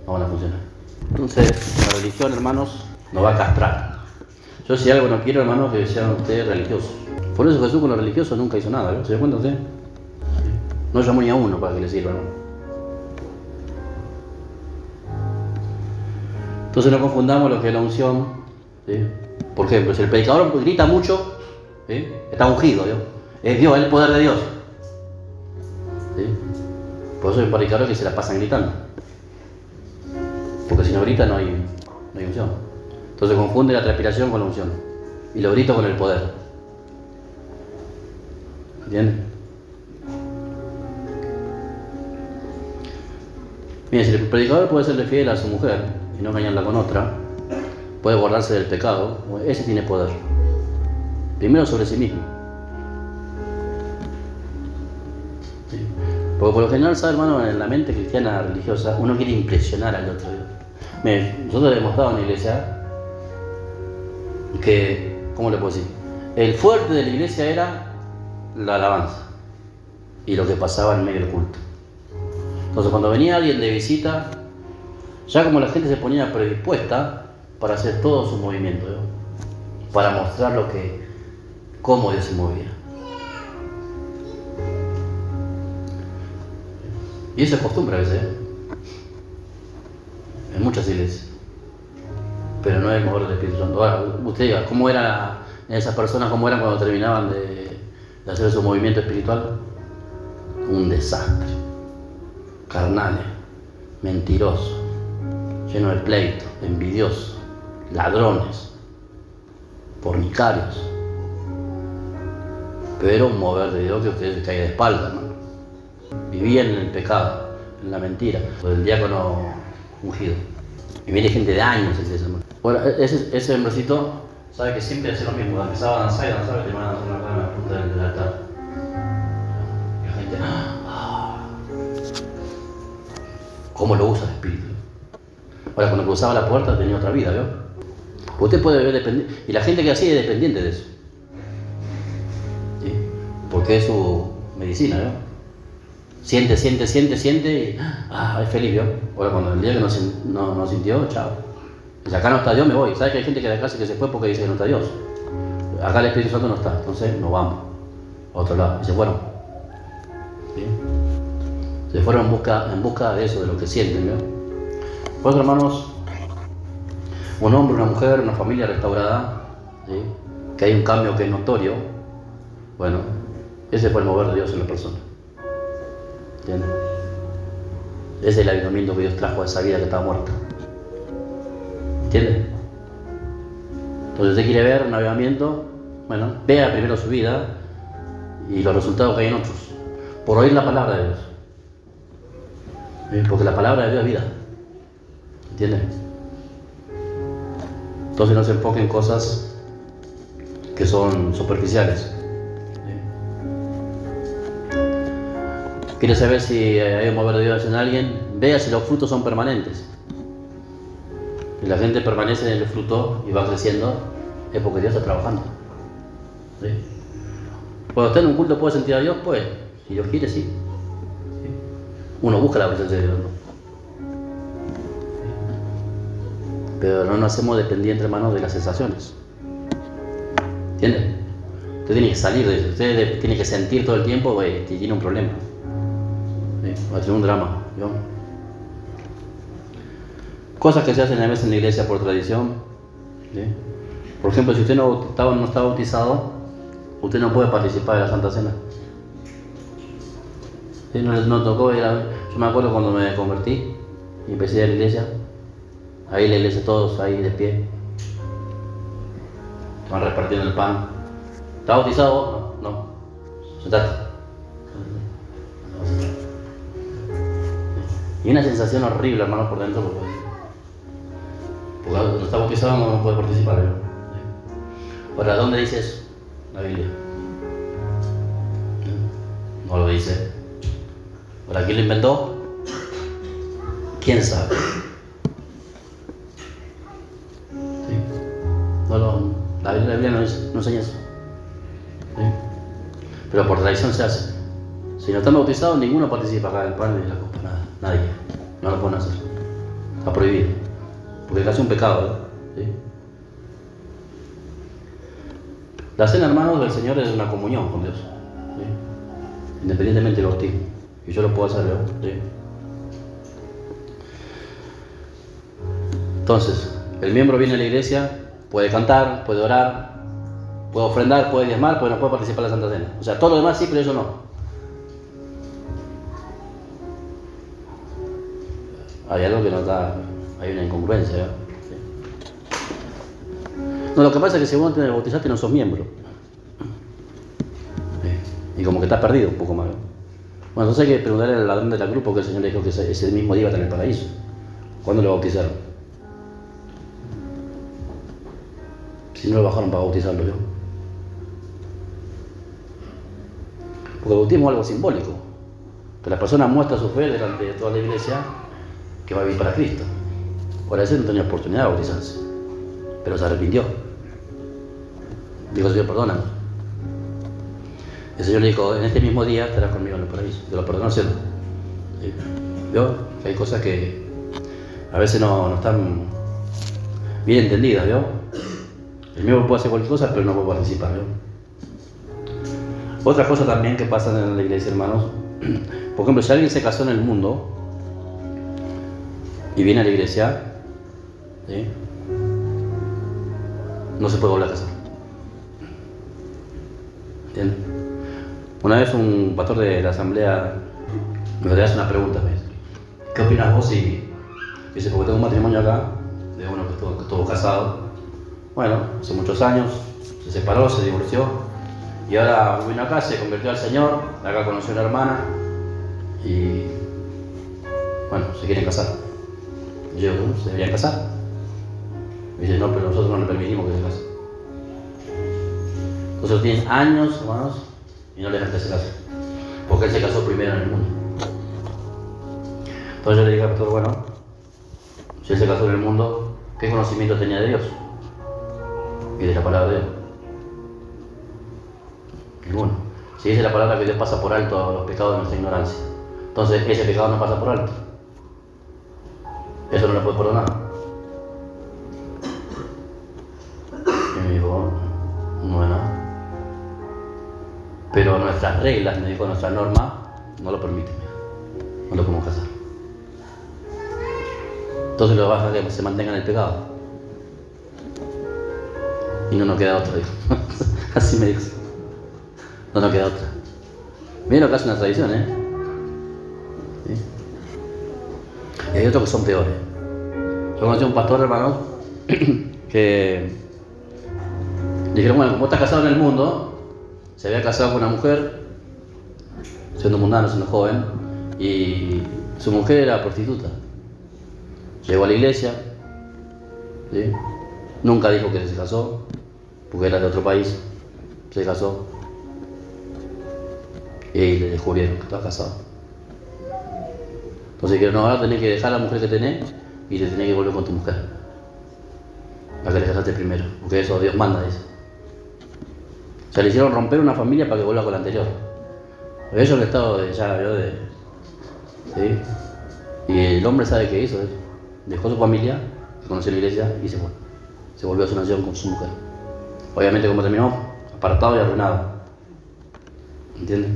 no van a funcionar. Entonces, la religión, hermanos, nos va a castrar. Yo si algo no quiero, hermanos, que sean ustedes religiosos. Por eso Jesús con los religiosos nunca hizo nada, ¿no? ¿Se da cuenta usted? No llamó ni a uno para que le sirva, ¿no? Entonces no confundamos lo que es la unción, ¿sí? Por ejemplo, si el predicador grita mucho, ¿sí? Está ungido, ¿sí? Es Dios, es el poder de Dios, ¿sí? Por eso hay predicadores que se la pasan gritando, porque si no grita no hay unción. Entonces confunde la transpiración con la unción y lo grito con el poder. ¿Entienden? Mira, si el predicador puede serle fiel a su mujer y no engañarla con otra, puede guardarse del pecado, ese tiene poder. Primero sobre sí mismo. ¿Sí? Porque por lo general, ¿sabe, hermano? En la mente cristiana religiosa, uno quiere impresionar al otro. Mira, nosotros hemos estado en la iglesia que, ¿cómo le puedo decir? El fuerte de la iglesia era la alabanza y lo que pasaba en medio del culto. Entonces cuando venía alguien de visita, ya como la gente se ponía predispuesta para hacer todos sus movimientos, ¿no? Para mostrar cómo Dios se movía. Y eso es costumbre a veces, ¿eh? En muchas iglesias. Pero no es el mover del Espíritu Santo. Ahora, usted diga, ¿cómo eran esas personas, cómo eran cuando terminaban de hacer su movimiento espiritual? Un desastre. Carnales, mentirosos, llenos de pleito, envidiosos, ladrones, fornicarios. Pero un mover de Dios que ustedes se caen de espalda, ¿no? Vivían en el pecado, en la mentira, por el diácono ungido. Y viene gente de años en ese hermano. Bueno, ese hombrecito sabe que siempre hace lo mismo, empezaba a danzar y danzar y te mandan a hacer una cara en la punta del altar. Y la gente, ¿cómo lo usa el Espíritu? Ahora, cuando cruzaba la puerta tenía otra vida, ¿vio? Usted puede ver dependiente, y la gente que así es dependiente de eso, ¿sí? Porque es su medicina, ¿vio? Siente y es feliz, ¿vio? Ahora, cuando el día que no sintió, chao. Dice, acá no está Dios, me voy. ¿Sabes que hay gente que de acá que se fue porque dice que no está Dios? Acá el Espíritu Santo no está, entonces nos vamos a otro lado. Y se fueron, ¿sí? Se fueron en busca de eso, de lo que sienten, ¿no? Por eso, hermanos, un hombre, una mujer, una familia restaurada, ¿sí? Que hay un cambio que es notorio, bueno, ese fue el mover de Dios en la persona. ¿Entienden? Ese es el avivamiento que Dios trajo a esa vida que estaba muerta. ¿Entienden? Entonces, usted quiere ver un avivamiento, bueno, vea primero su vida y los resultados que hay en otros, por oír la palabra de Dios. Porque la palabra de Dios es vida. ¿Entienden? Entonces no se enfoquen en cosas que son superficiales. ¿Quiere saber si hay un mover de Dios en alguien? Vea si los frutos son permanentes. Si la gente permanece en el fruto y va creciendo, es porque Dios está trabajando. ¿Sí? Cuando usted en un culto puede sentir a Dios, pues, si Dios quiere, sí. Uno busca la presencia de Dios, ¿no? Pero no nos hacemos dependientes, hermanos, de las sensaciones. ¿Entienden? Usted tiene que salir de eso. Usted tiene que sentir todo el tiempo que tiene un problema. ¿Sí? Va a tener un drama, ¿no? Cosas que se hacen a veces en la iglesia por tradición, ¿sí? Por ejemplo, si usted no está bautizado, usted no puede participar de la Santa Cena. ¿Sí? No tocó ir yo me acuerdo cuando me convertí y empecé a ir a la iglesia, ahí en la iglesia todos ahí de pie, van repartiendo el pan. ¿Está bautizado? No. Sentate. Y una sensación horrible, hermano, por dentro, porque cuando está bautizado no puede participar, ¿no? Ahora, ¿dónde dice eso? La Biblia. No lo dice. ¿Ahora quién lo inventó? ¿Quién sabe? ¿Sí? La Biblia no enseña eso. ¿Sí? Pero por tradición se hace. Si no están bautizados, ninguno participa acá del pan ni de la copa, nada, nadie. No lo pueden hacer. Está prohibido. Porque es casi un pecado, ¿sí? La cena, hermanos, del Señor es una comunión con Dios, ¿sí? Independientemente del bautismo. Y yo lo puedo hacer, ¿sí? Entonces, el miembro viene a la iglesia, puede cantar, puede orar, puede ofrendar, puede diezmar, pero no puede participar en la Santa Cena. O sea, todo lo demás sí, pero eso no. Hay algo que no está, hay una incongruencia, ¿sí? No, lo que pasa es que si vos no te bautizaste no sos miembro. Y como que estás perdido un poco más. Bueno, entonces hay que preguntarle al ladrón de la cruz porque el Señor le dijo que ese mismo día iba a estar en el paraíso. ¿Cuándo lo bautizaron? Si no lo bajaron para bautizarlo, ¿yo? Porque el bautismo es algo simbólico. Que la persona muestra su fe delante de toda la iglesia que va a vivir para Cristo. Por eso no tenía oportunidad de bautizarse. Pero se arrepintió. Dijo, Señor, perdóname. El Señor le dijo, en este mismo día estarás conmigo en el paraíso. Te lo perdonó, ¿cierto? ¿Sí? ¿Vio? Que hay cosas que a veces no están bien entendidas, ¿vio? El miembro puede hacer cualquier cosa, pero no puede participar, ¿vio? Otra cosa también que pasa en la iglesia, hermanos. Por ejemplo, si alguien se casó en el mundo y viene a la iglesia, ¿sí? No se puede volver a casar. ¿Entiendes? Una vez un pastor de la asamblea me hace una pregunta, me dice, ¿qué opinas vos si... Dice, porque tengo un matrimonio acá, de uno que estuvo casado, bueno, hace muchos años, se separó, se divorció, y ahora vino acá, se convirtió al Señor, acá conoció a una hermana, y bueno, se quieren casar. Y yo, ¿se deberían casar? Me dice, no, pero nosotros no le permitimos que se casen. Entonces tienen años, hermanos, y no les dejan que se casen, porque él se casó primero en el mundo. Entonces yo le dije al pastor, bueno, si él se casó en el mundo, ¿qué conocimiento tenía de Dios? Y de la palabra de Dios. Ninguno. Si dice la palabra que Dios pasa por alto los pecados de nuestra ignorancia, entonces ese pecado no pasa por alto. Eso no le puede perdonar. Y me dijo, bueno, pero nuestras reglas, me dijo, nuestra norma, no lo permiten. No lo podemos casar. Entonces lo vas a que se mantenga en el pecado. Y no nos queda otra, dijo. Así me dijo. No nos queda otra. Miren lo que hace una tradición, ¿eh? ¿Sí? Y hay otros que son peores. Yo conocí a un pastor, hermano, que dijeron, bueno, como estás casado en el mundo, se había casado con una mujer, siendo mundano, siendo joven, y su mujer era prostituta. Llegó a la iglesia, ¿sí? Nunca dijo que se casó, porque era de otro país, se casó, y le descubrieron que estaba casado. Entonces dijeron, no, ahora tenés que dejar a la mujer que tenés y te tenés que volver con tu mujer. La que le casaste primero, porque eso Dios manda, dice. O sea, le hicieron romper una familia para que vuelva con la anterior. Pero ellos en el estado de ya, ¿sí? Y el hombre sabe qué hizo eso. Dejó su familia, conoció la iglesia y se fue. Se volvió a su nación con su mujer. Obviamente, como terminó, apartado y arruinado. ¿Entiendes?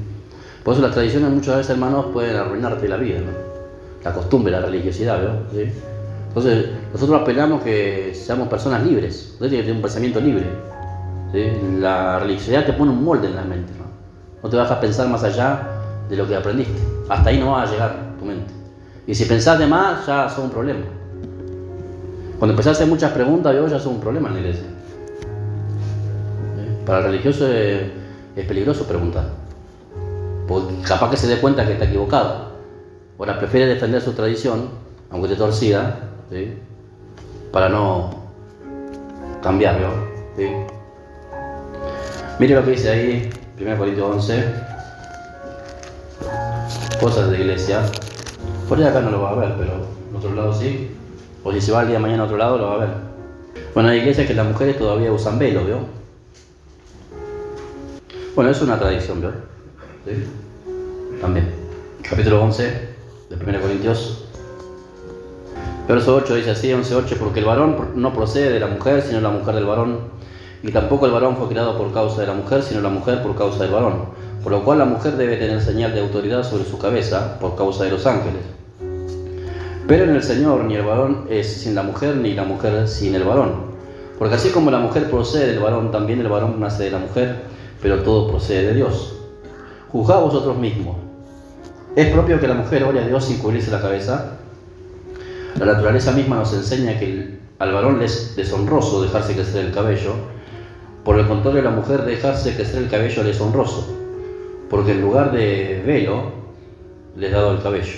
Por eso las tradiciones muchas veces, hermanos, pueden arruinarte la vida, ¿no? La costumbre, la religiosidad, ¿no? ¿Sí? Entonces, nosotros apelamos que seamos personas libres. Usted tiene que tener un pensamiento libre. ¿Sí? La religiosidad te pone un molde en la mente, ¿no? No te dejas pensar más allá de lo que aprendiste. Hasta ahí no va a llegar tu mente. Y si pensás de más, ya sos un problema. Cuando empezás a hacer muchas preguntas, ya sos un problema en la iglesia. Para el religioso es peligroso preguntar. Porque capaz que se dé cuenta que está equivocado. Ahora prefiere defender su tradición, aunque esté torcida, ¿sí? Para no cambiar, ¿no? ¿Sí? Mire lo que dice ahí, 1 Corintios 11. Cosas de iglesia. Por ahí acá no lo va a ver, pero en otro lado sí. O si se va el día de mañana a otro lado, lo va a ver. Bueno, hay iglesias que las mujeres todavía usan velo, ¿vio? Bueno, es una tradición, ¿no? ¿Sí? También. Capítulo 11 de 1 Corintios. Verso 8 dice así, 11:8, porque el varón no procede de la mujer, sino la mujer del varón. Y tampoco el varón fue creado por causa de la mujer, sino la mujer por causa del varón. Por lo cual la mujer debe tener señal de autoridad sobre su cabeza por causa de los ángeles. Pero en el Señor ni el varón es sin la mujer, ni la mujer sin el varón. Porque así como la mujer procede del varón, también el varón nace de la mujer, pero todo procede de Dios. Juzgad vosotros mismos. ¿Es propio que la mujer ore a Dios sin cubrirse la cabeza? La naturaleza misma nos enseña que al varón le es deshonroso dejarse crecer el cabello. Por el contrario, a la mujer dejarse crecer el cabello le es honroso, porque en lugar de velo le es dado el cabello.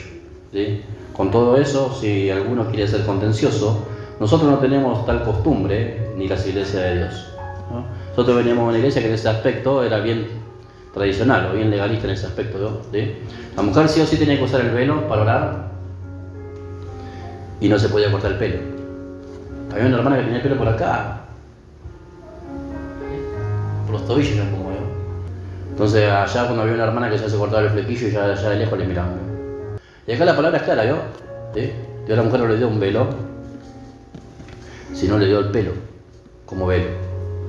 ¿Sí? Con todo eso, si alguno quiere ser contencioso, nosotros no tenemos tal costumbre, ni las iglesias de Dios, ¿no? Nosotros veníamos a una iglesia que en ese aspecto era bien tradicional, o bien legalista en ese aspecto, ¿no? ¿Sí? La mujer sí o sí tenía que usar el velo para orar, y no se podía cortar el pelo. Había una hermana que tenía el pelo por acá, por los tobillos, ¿no? Como yo. Entonces allá cuando había una hermana que ya se cortaba el flequillo, ya de lejos le miraban, ¿no? Y acá la palabra es clara, ¿no? ¿Sí? Dios a la mujer no le dio un velo, sino le dio el pelo, como velo,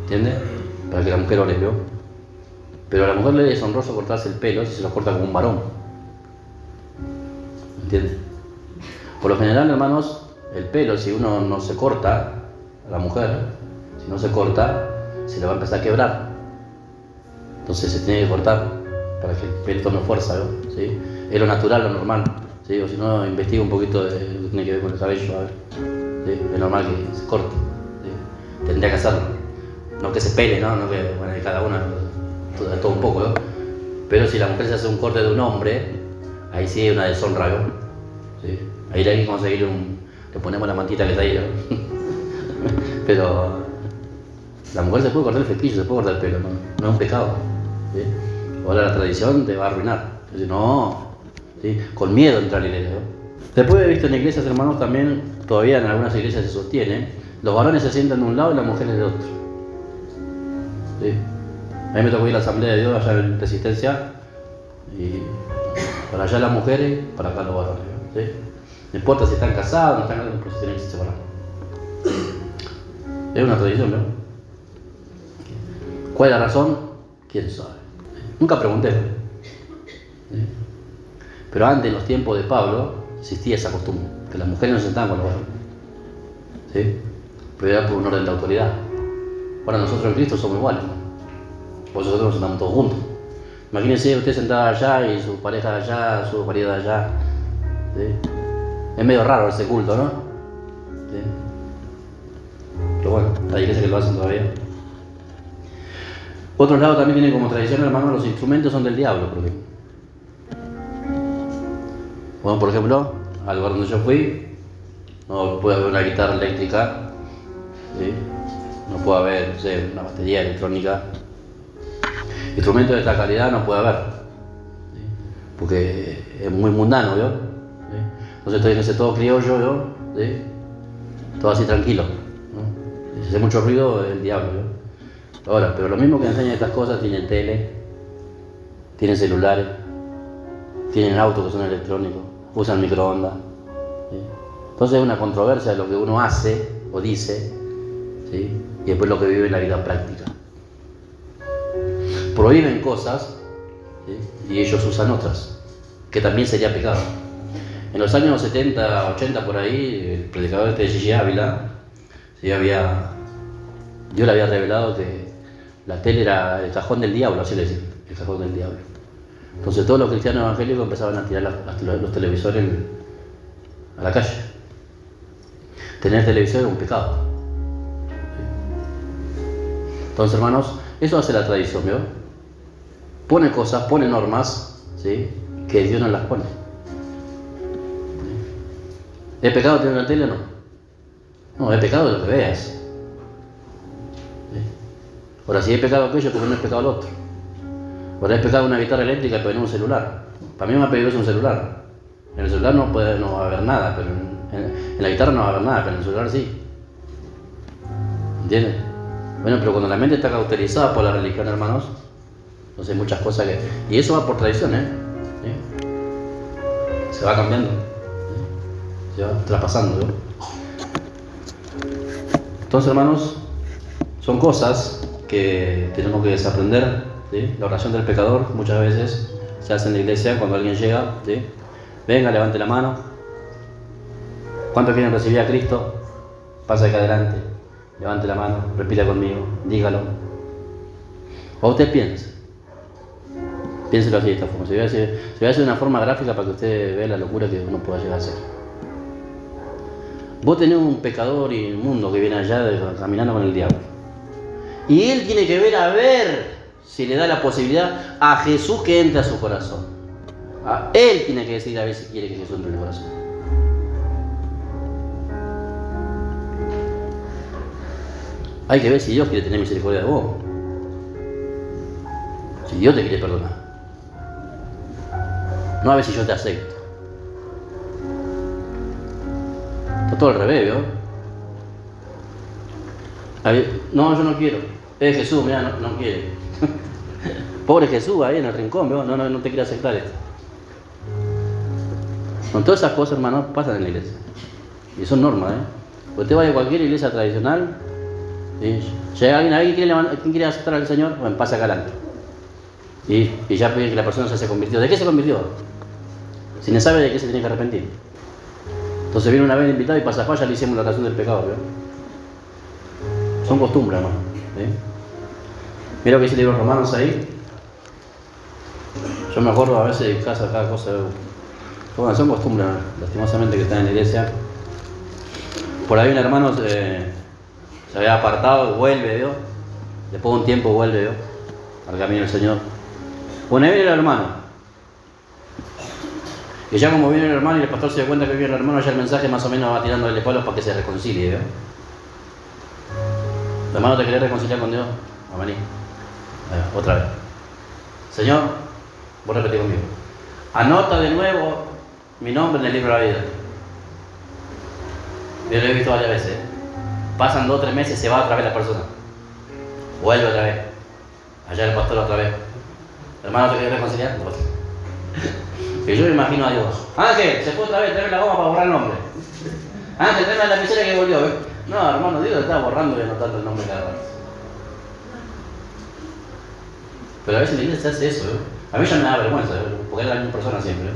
¿entiendes? Para que la mujer ore, ¿no? Pero a la mujer le es honroso cortarse el pelo si se lo corta como un varón, ¿entiendes? Por lo general, hermanos, el pelo, si uno no se corta, a la mujer, si no se corta, se le va a empezar a quebrar. Entonces se tiene que cortar para que el pelo tome fuerza, ¿no? ¿Sí? Es lo natural, lo normal, ¿sí? O si no, investiga un poquito de lo que tiene que ver con el cabello, a ver. ¿Sí? Es normal que se corte, ¿sí? Tendría que hacerlo. No que se pele, ¿no? No que, bueno, cada una, todo un poco, ¿no? Pero si la mujer se hace un corte de un hombre, ahí sí hay una deshonra, ¿no? ¿Sí? Ahí hay que conseguir le ponemos la mantita que está ahí, ¿no? Pero la mujer se puede cortar el flequillo, se puede cortar el pelo, no es un pecado, ¿sí? Ahora la tradición te va a arruinar. Entonces, no, ¿sí? Con miedo entrar a la iglesia, ¿no? Después he visto en iglesias, hermanos, también, todavía en algunas iglesias se sostiene, los varones se sientan de un lado y las mujeres de otro. ¿Sí? A mí me tocó ir a la Asamblea de Dios allá en Resistencia, y para allá las mujeres, para acá los varones, ¿no? ¿Sí? No importa si están casados, no están casados, pero se tienen que separar. Es una tradición, ¿no? ¿Cuál es la razón? ¿Quién sabe? Nunca pregunté. ¿Sí? Pero antes, en los tiempos de Pablo, existía esa costumbre, que las mujeres no se sentaban con los varones. ¿Sí? Pero era por un orden de autoridad. Ahora nosotros en Cristo somos iguales, ¿no? Por eso nosotros nos sentamos todos juntos. Imagínense usted sentada allá y su pareja allá, su marido allá. ¿Sí? Es medio raro ese culto, ¿no? ¿Sí? Pero bueno, hay iglesias que lo hacen todavía. Otros lados también tienen como tradición, hermanos, los instrumentos son del diablo, porque... Bueno, por ejemplo, al lugar donde yo fui, no puede haber una guitarra eléctrica, ¿sí? No puede haber, no sé, una batería electrónica. Instrumentos de esta calidad no puede haber, ¿sí? Porque es muy mundano, ¿vio? ¿Sí? Entonces estoy en ese todo criollo, ¿vio? ¿Sí? Todo así tranquilo, ¿no? Si hace mucho ruido, es el diablo, ¿vio? Ahora, pero lo mismo que enseñan estas cosas, tienen tele, tienen celulares, tienen autos que son electrónicos, usan microondas, ¿sí? Entonces es una controversia de lo que uno hace o dice, ¿sí? Y después lo que vive en la vida práctica. Prohíben cosas, ¿sí? Y ellos usan otras, que también sería pecado. En los años 70, 80 por ahí, el predicador de Gigi Ávila, ¿sí? Dios le había revelado que la tele era el cajón del diablo, así le decían, el cajón del diablo. Entonces todos los cristianos evangélicos empezaban a tirar los televisores a la calle. Tener televisor era un pecado. Entonces, hermanos, eso hace la tradición, ¿vio? Pone cosas, pone normas, ¿sí? Que Dios no las pone. ¿Es pecado tener una tele o no? No, es pecado de lo que veas. ¿Sí? Ahora, si es pecado aquello, porque no es pecado el otro. Ahora, es pecado una guitarra eléctrica, pero no un celular. Para mí más peligroso un celular. En el celular no va a haber nada, pero en la guitarra no va a haber nada, pero en el celular sí. ¿Entiendes? Bueno, pero cuando la mente está cauterizada por la religión, hermanos, Entonces hay muchas cosas que... Y eso va por tradición, ¿Sí? Se va cambiando, se va traspasando, ¿no? Entonces, hermanos, son cosas que tenemos que desaprender, ¿sí? La oración del pecador muchas veces se hace en la iglesia cuando alguien llega, ¿sí? Venga, levante la mano. ¿Cuántos quieren recibir a Cristo? Pasa acá adelante, levante la mano, repita conmigo, dígalo. O usted piénselo así de esta forma. Se voy a hacer de una forma gráfica para que usted vea la locura que uno pueda llegar a hacer. Vos tenés un pecador inmundo que viene allá caminando con el diablo. Y él tiene que ver a ver si le da la posibilidad a Jesús que entre a su corazón. Él tiene que decidir a ver si quiere que Jesús entre en el corazón. Hay que ver si Dios quiere tener misericordia de vos. Si Dios te quiere perdonar. No a ver si yo te acepto. Está todo al revés, ¿no? No, yo no quiero. Es Jesús, mira, no quiere. Pobre Jesús ahí en el rincón, ¿no? No te quiere aceptar esto. Con todas esas cosas, hermanos, pasan en la iglesia. Y son normas, Usted vaya a cualquier iglesia tradicional, ¿sí? Llega alguien, ¿quién quiere aceptar al Señor? Bueno, pasa acá adelante. Y ya pide que la persona se convirtió. ¿De qué se convirtió? Si no sabe de qué se tiene que arrepentir. Entonces viene una vez invitado y pasa falla, le hicimos la oración del pecado, Son costumbres, hermano. Mira lo que dice el libro de Romanos ahí. Yo me acuerdo a veces de casa cada cosa. Bueno, son costumbres, lastimosamente, que están en la iglesia. Por ahí un hermano se había apartado, vuelve, Después de un tiempo vuelve, al camino del Señor. Bueno, ahí viene el hermano. Y ya como viene el hermano y el pastor se da cuenta que viene el hermano, ya el mensaje más o menos va tirándole palos para que se reconcilie, Hermano, ¿te querés reconciliar con Dios? Vení. Otra vez. Señor, vos repetís conmigo. Anota de nuevo mi nombre en el libro de la vida. Yo lo he visto varias veces, Pasan 2 o 3 meses, se va otra vez la persona. Vuelve otra vez. Allá el pastor otra vez. Hermano, ¿te querés reconciliar? Que yo me imagino a Dios. Ángel, se fue otra vez, tráeme la goma para borrar el nombre. Ángel, tráeme la lapicera que volvió. No, hermano, Dios está borrando y anotando el nombre cada rato. Pero a veces en la iglesia se hace eso, A mí ya me da vergüenza, porque es la misma persona siempre.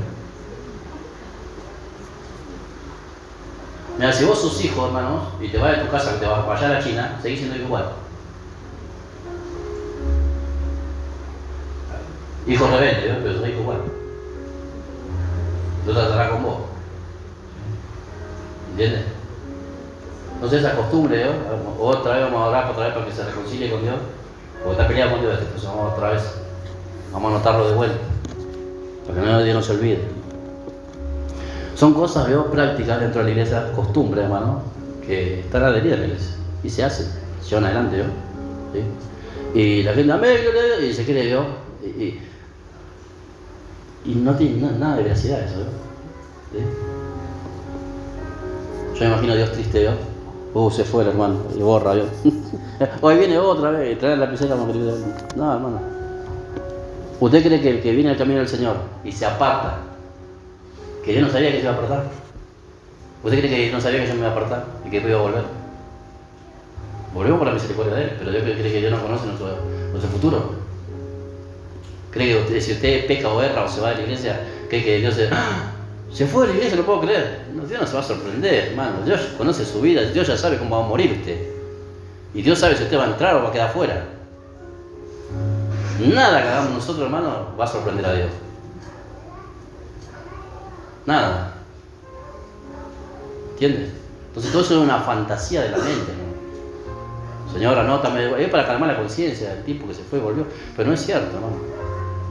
Mira, si vos sos hijo, hermanos, y te vas de tu casa, que te vas para allá a la China, seguís siendo igual. Hijo rebelde, pero sos hijo igual. Lo tratará con vos. ¿Entiendes? Entonces esa costumbre, otra vez vamos a orar otra vez para que se reconcilie con Dios, porque está peleado con Dios, entonces vamos otra vez, vamos a anotarlo de vuelta, para que Dios no se olvide. Son cosas, prácticas dentro de la iglesia, costumbres, hermano, que están adheridas en la iglesia, y se hacen, se llevan adelante, ¿sí? Y la gente, amén, y se quiere, y no tiene nada de veracidad eso, ¿sí? Yo me imagino a Dios triste, se fue el hermano, y borra, hoy viene otra vez, y trae la lapicera, no, hermano. ¿Usted cree que el que viene al camino del Señor y se aparta, que yo no sabía que se iba a apartar? ¿Usted cree que no sabía que yo me iba a apartar y que iba a volver? Volvemos por la misericordia de Él, pero Dios cree que Dios no conoce nuestro futuro. ¿Cree que si usted peca o erra o se va de la iglesia, cree que Dios se fue de la iglesia? No puedo creer. No, Dios no se va a sorprender, hermano. Dios conoce su vida, Dios ya sabe cómo va a morir usted. Y Dios sabe si usted va a entrar o va a quedar fuera. Nada que hagamos nosotros, hermano, va a sorprender a Dios. Nada. ¿Entiendes? Entonces todo eso es una fantasía de la mente, ¿no? Señor, anótame. Es para calmar la conciencia del tipo que se fue y volvió. Pero no es cierto, hermano.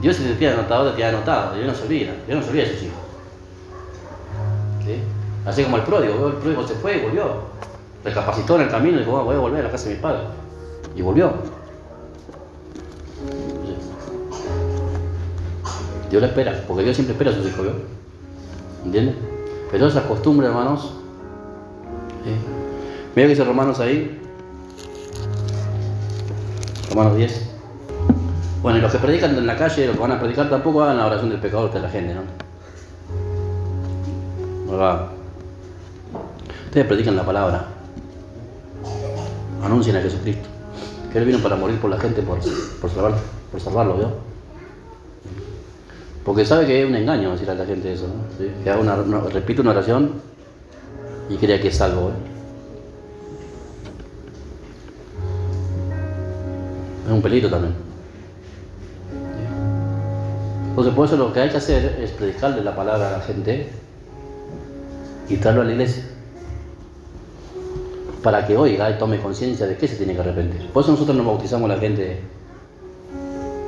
Dios si te tiene anotado, te tiene anotado. Dios no se olvida. Dios no se olvida de sus hijos. ¿Sí? Así como el pródigo se fue y volvió. Recapacitó en el camino y dijo, voy a volver a la casa de mis padres. Y volvió. Dios lo espera, porque Dios siempre espera a sus hijos, ¿entiendes? Pero esas costumbres, hermanos, mira que dice Romanos ahí, Romanos 10. Bueno, y los que predican en la calle, los que van a predicar, tampoco hagan la oración del pecador de la gente, ¿no? No lo hagan. Ustedes predican la palabra. Anuncien a Jesucristo. Que Él vino para morir por la gente, por salvarlo, ¿vio? Porque sabe que es un engaño decir a la gente eso, ¿no? ¿Sí? Que haga repite una oración y crea que es salvo, ¿eh? Es un peligro también. Entonces, por eso lo que hay que hacer es predicarle la palabra a la gente y traerlo a la iglesia para que oiga y tome conciencia de que se tiene que arrepentir. Por eso nosotros no bautizamos a la gente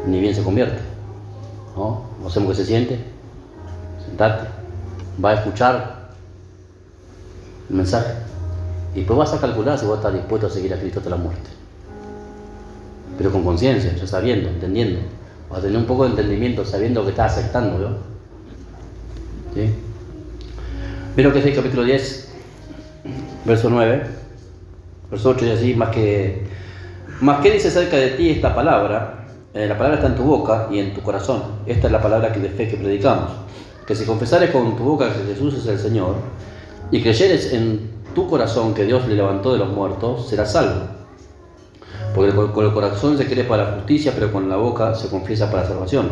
ni bien se convierte, ¿no? Hacemos que se siente, sentarte, va a escuchar el mensaje y después vas a calcular si vos estás dispuesto a seguir a Cristo hasta la muerte, pero con conciencia, ya sabiendo, entendiendo. Vas a tener un poco de entendimiento sabiendo que estás aceptando, ¿no? ¿Sí? Mira lo que es el capítulo 10, verso 9, verso 8 y así, más que dice acerca de ti esta palabra. La palabra está en tu boca y en tu corazón. Esta es la palabra de fe que predicamos. Que si confesares con tu boca que Jesús es el Señor y creyeres en tu corazón que Dios le levantó de los muertos, serás salvo. Porque con el corazón se cree para la justicia, pero con la boca se confiesa para la salvación.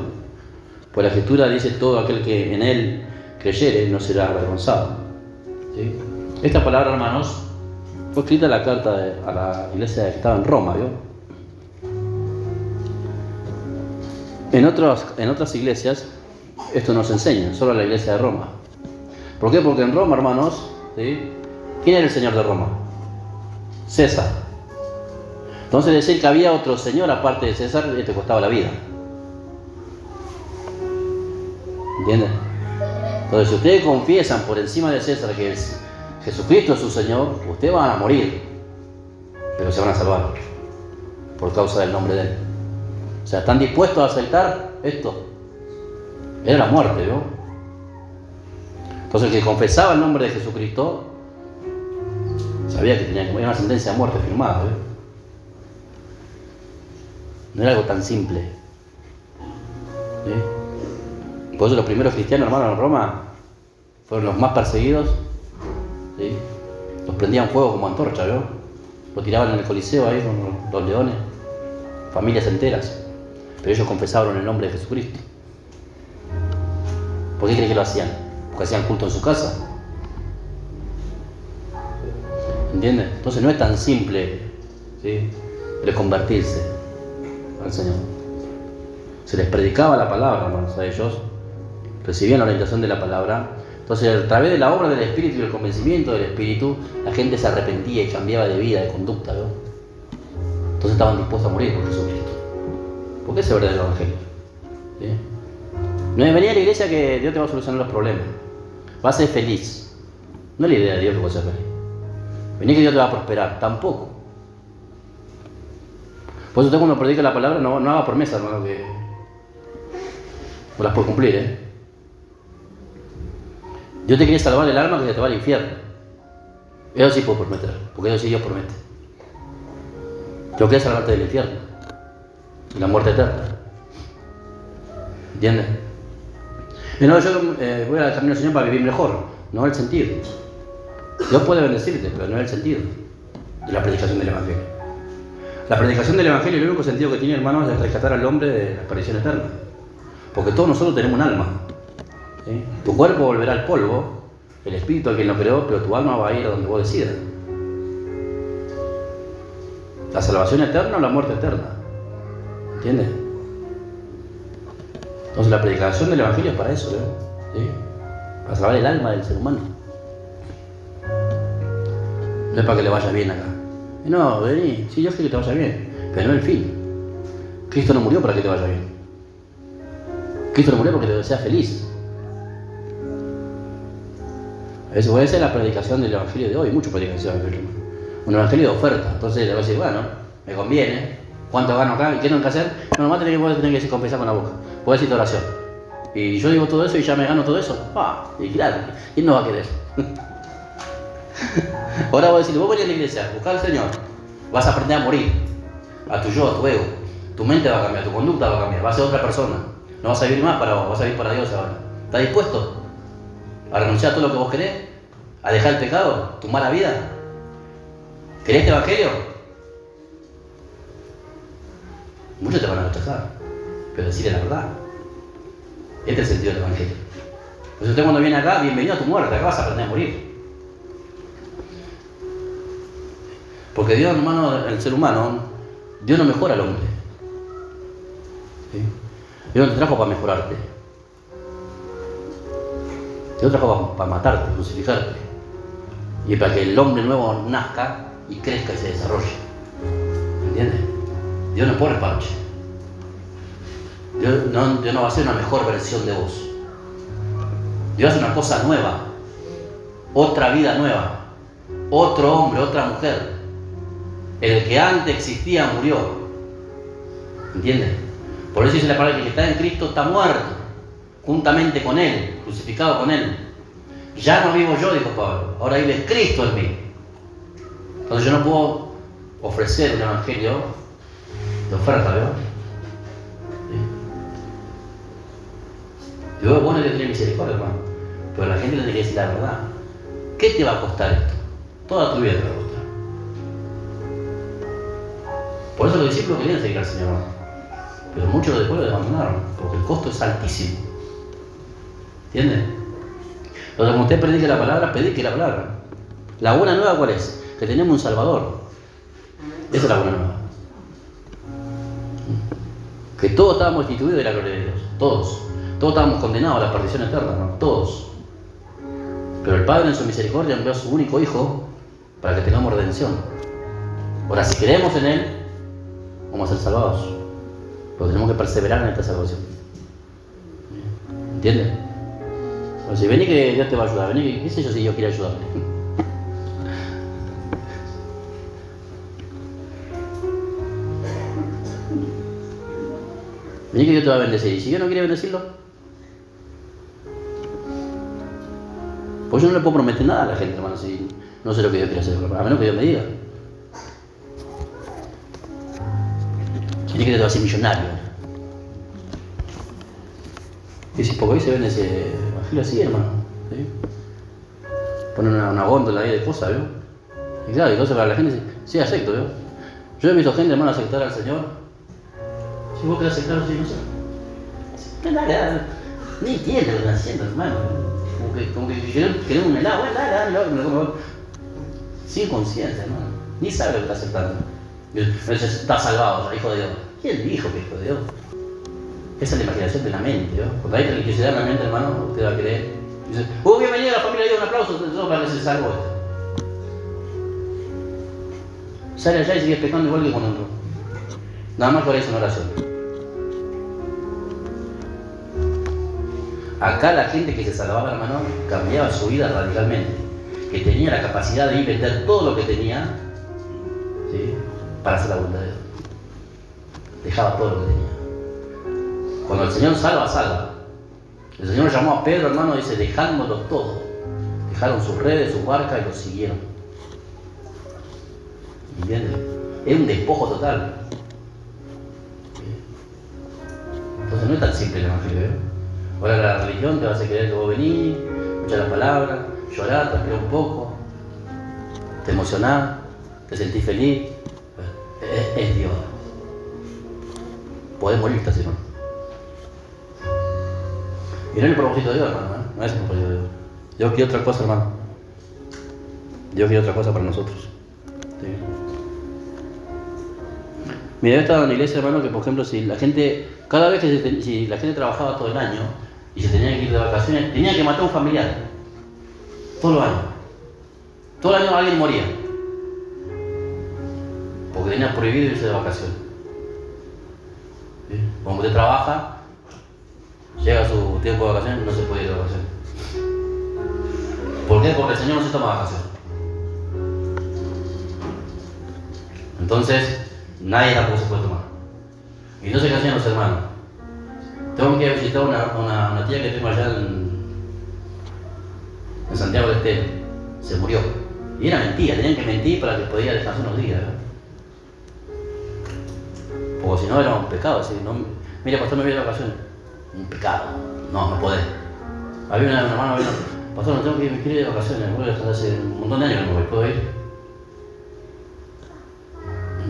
Pues la Escritura dice: todo aquel que en Él creyere no será avergonzado. ¿Sí? Esta palabra, hermanos, fue escrita en la carta a la iglesia que estaba en Roma, ¿vio? En otras iglesias esto no se enseña, solo en la iglesia de Roma. ¿Por qué? Porque en Roma, hermanos, ¿sí? ¿Quién era el señor de Roma? César. Entonces decir que había otro señor aparte de César te costaba la vida. ¿Entienden? Entonces, si ustedes confiesan por encima de César que Jesucristo es su Señor, ustedes van a morir, pero se van a salvar por causa del nombre de Él. O sea, ¿están dispuestos a aceptar esto? Era la muerte, ¿no? Entonces el que confesaba el nombre de Jesucristo sabía que tenía una sentencia de muerte firmada, ¿eh? No era algo tan simple, ¿sí? Por eso los primeros cristianos, hermanos, en Roma fueron los más perseguidos, ¿sí? Los prendían fuego como antorcha, ¿no? Lo tiraban en el Coliseo ahí con los leones, familias enteras. Pero ellos confesaron el nombre de Jesucristo. ¿Por qué creen que lo hacían? Porque hacían culto en su casa. ¿Entienden? Entonces no es tan simple, ¿sí?, de convertirse al Señor. Se les predicaba la palabra, hermanos, a ellos. Recibían la orientación de la palabra. Entonces, a través de la obra del Espíritu y el convencimiento del Espíritu, la gente se arrepentía y cambiaba de vida, de conducta, ¿no? Entonces estaban dispuestos a morir por Jesucristo. Porque ese es el verdadero evangelio, ¿sí? No es venir a la iglesia que Dios te va a solucionar los problemas. Va a ser feliz. No es la idea de Dios que vas a ser feliz. Venir que Dios te va a prosperar. Tampoco. Por eso usted cuando predica la palabra no haga promesas, hermano, que no las puede cumplir, ¿eh? Dios te quiere salvar el alma que se te va al infierno. Eso sí puedo prometer, porque eso sí Dios promete. Dios quiere salvarte del infierno y la muerte eterna. ¿Entiendes? Y no, yo voy al camino del Señor para vivir mejor. No es el sentido. Dios puede bendecirte, pero no es el sentido de la predicación del Evangelio. La predicación del Evangelio, el único sentido que tiene, hermanos, es rescatar al hombre de la perdición eterna. Porque todos nosotros tenemos un alma, ¿sí? Tu cuerpo volverá al polvo, el espíritu a quien lo creó, pero tu alma va a ir a donde vos decidas. La salvación eterna o la muerte eterna. ¿Entiendes? Entonces la predicación del Evangelio es para eso, ¿sí? Para salvar el alma del ser humano. No es para que le vaya bien acá. No, vení, sí, yo sé que te vaya bien, pero no es el fin. Cristo no murió para que te vaya bien. Cristo no murió porque te seas feliz. Eso puede ser la predicación del Evangelio de hoy, mucha predicación del Evangelio. Un Evangelio de oferta. Entonces le va a decir, bueno, me conviene. ¿Cuánto gano acá? ¿Y qué tengo que hacer? No, nomás tenés que confesar con la boca. Puedes decir tu oración. Y yo digo todo eso y ya me gano todo eso. Y claro, ¿quién no va a querer? Ahora voy a decir, vos venís a la iglesia, buscar al Señor. Vas a aprender a morir. A tu yo, a tu ego. Tu mente va a cambiar, tu conducta va a cambiar, vas a ser otra persona. No vas a vivir más para vos, vas a vivir para Dios ahora. ¿Estás dispuesto a renunciar a todo lo que vos querés? ¿A dejar el pecado? ¿Tu mala vida? ¿Querés este evangelio? Muchos te van a rechazar, pero decirle la verdad. Este es el sentido del evangelio. Entonces usted cuando viene acá, bienvenido a tu muerte, acá vas a aprender a morir. Porque Dios, hermano, el ser humano, Dios no mejora al hombre. ¿Sí? Dios no te trajo para mejorarte. Dios te trajo para matarte, crucificarte. Y para que el hombre nuevo nazca y crezca y se desarrolle. ¿Entiendes? Dios no pone parche. Dios no va a hacer una mejor versión de vos. Dios hace una cosa nueva. Otra vida nueva. Otro hombre, otra mujer. El que antes existía murió. ¿Entiendes? Por eso dice la palabra que el que está en Cristo está muerto. Juntamente con Él, crucificado con Él. Ya no vivo yo, dijo Pablo. Ahora vive Cristo en mí. Entonces yo no puedo ofrecer un evangelio de oferta, ¿verdad? ¿Sí? Dios es bueno y tiene misericordia, hermano. Pero la gente le tiene que decir la verdad. ¿Qué te va a costar esto? Toda tu vida te va a costar. Por eso los discípulos querían seguir al Señor, hermano. Pero muchos después lo abandonaron, porque el costo es altísimo. ¿Entiendes? Entonces, cuando usted predique la palabra, predique la palabra. La buena nueva, ¿cuál es? Que tenemos un Salvador. Esa es la buena nueva. Que todos estábamos destituidos de la gloria de Dios. Todos. Todos estábamos condenados a la perdición eterna, ¿no? Todos. Pero el Padre en su misericordia envió a su único Hijo para que tengamos redención. Ahora, si creemos en Él, vamos a ser salvados. Pero tenemos que perseverar en esta salvación. ¿Entiendes? O sea, vení que Dios te va a ayudar. Vení que, qué sé yo si Dios quiere ayudarle. Vení que Dios te va a bendecir. Y si Dios no quiere bendecirlo, pues yo no le puedo prometer nada a la gente, hermano, si no sé lo que Dios quiere hacer. A menos que Dios me diga. Vení que te va a hacer millonario. Y si porque hoy se vende ese evangelio así, hermano. ¿Sí? Ponen una góndola ahí de cosas, ¿vio? Y claro, entonces para la gente dice, sí, acepto, ¿vio? Yo he visto gente, hermano, aceptar al Señor. Si vos querés aceptar, sí, no sé. Dale, ni entiendo lo que están haciendo, hermano. Como que queremos un helado, dale, me lo como. Sin conciencia, hermano. Ni sabe lo que está aceptando. Está salvado, o sea, hijo de Dios. ¿Quién dijo que es hijo de Dios? Esa es la imaginación de la mente, ¿no? Cuando hay religiosidad en la mente, hermano, usted va a creer. Dice, bienvenido a la familia de Dios, un aplauso para que se salvó esto. Sale allá y sigue pecando igual que cuando entró. Nada más por eso una oración. Acá la gente que se salvaba, hermano, cambiaba su vida radicalmente. Que tenía la capacidad de ir a vender todo lo que tenía, ¿sí? Para hacer la voluntad de Dios. Dejaba todo lo que tenía. Cuando el Señor salva, salva. El Señor llamó a Pedro, hermano, y dice, dejándolo todo. Dejaron sus redes, sus barcas y lo siguieron. ¿Entiendes? Es un despojo total. Entonces no es tan simple el evangelio, ¿eh? Ahora la religión te va a hacer creer que vos venís, escuchás la palabra, llorás, transpirás un poco, te emocionás, te sentís feliz. Es Dios. Podés morirte así, ¿no? Y no es el propósito de Dios, hermano, ¿eh? No es el propósito de Dios. Dios quiere otra cosa, hermano. Dios quiere otra cosa para nosotros. ¿Sí? Mira, yo estaba en una iglesia, hermano, que por ejemplo, si la gente, cada vez que si la gente trabajaba todo el año y se tenía que ir de vacaciones, tenía que matar a un familiar. Todos los años. Todo el año alguien moría. Porque tenía prohibido irse de vacaciones. ¿Sí? Cuando usted trabaja, llega su tiempo de vacaciones, no se puede ir de vacaciones. ¿Por qué? Porque el Señor no se toma vacaciones. Entonces, nadie tampoco se puede tomar. Y entonces, ¿qué hacían los hermanos? Tengo que ir a visitar una tía que tengo allá en Santiago del Estero. Se murió. Y era mentira, tenían que mentir para que podía descansar unos días, ¿verdad? Porque si no era un pecado, ¿sí? No, mira, pastor, me voy de vacaciones. Un pecado. No, no podés. Había una hermana, pastor, no tengo que ir, me quiero ir de vacaciones. Voy hasta hace un montón de años que no me voy, ¿puedo ir?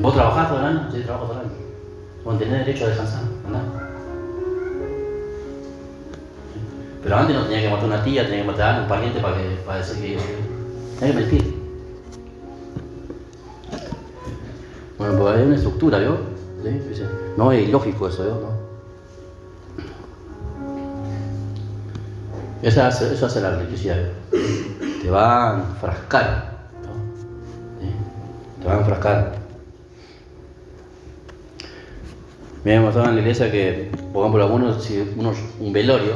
¿Vos trabajás todo el año? Sí, trabajo todo el año. Vos tenés derecho a descansar, andá. Pero antes no tenía que matar una tía, tenía que matar a un pariente para decir que tenía que mentir. Bueno, pues hay una estructura, ¿vio? ¿Sí? No es ilógico eso, ¿vio? ¿No? Eso hace la religiosidad, ¿vio? Te va a enfrascar, ¿no? ¿Sí? Te va a enfrascar. Me pasaba en la iglesia que, por ejemplo, algunos, si un velorio,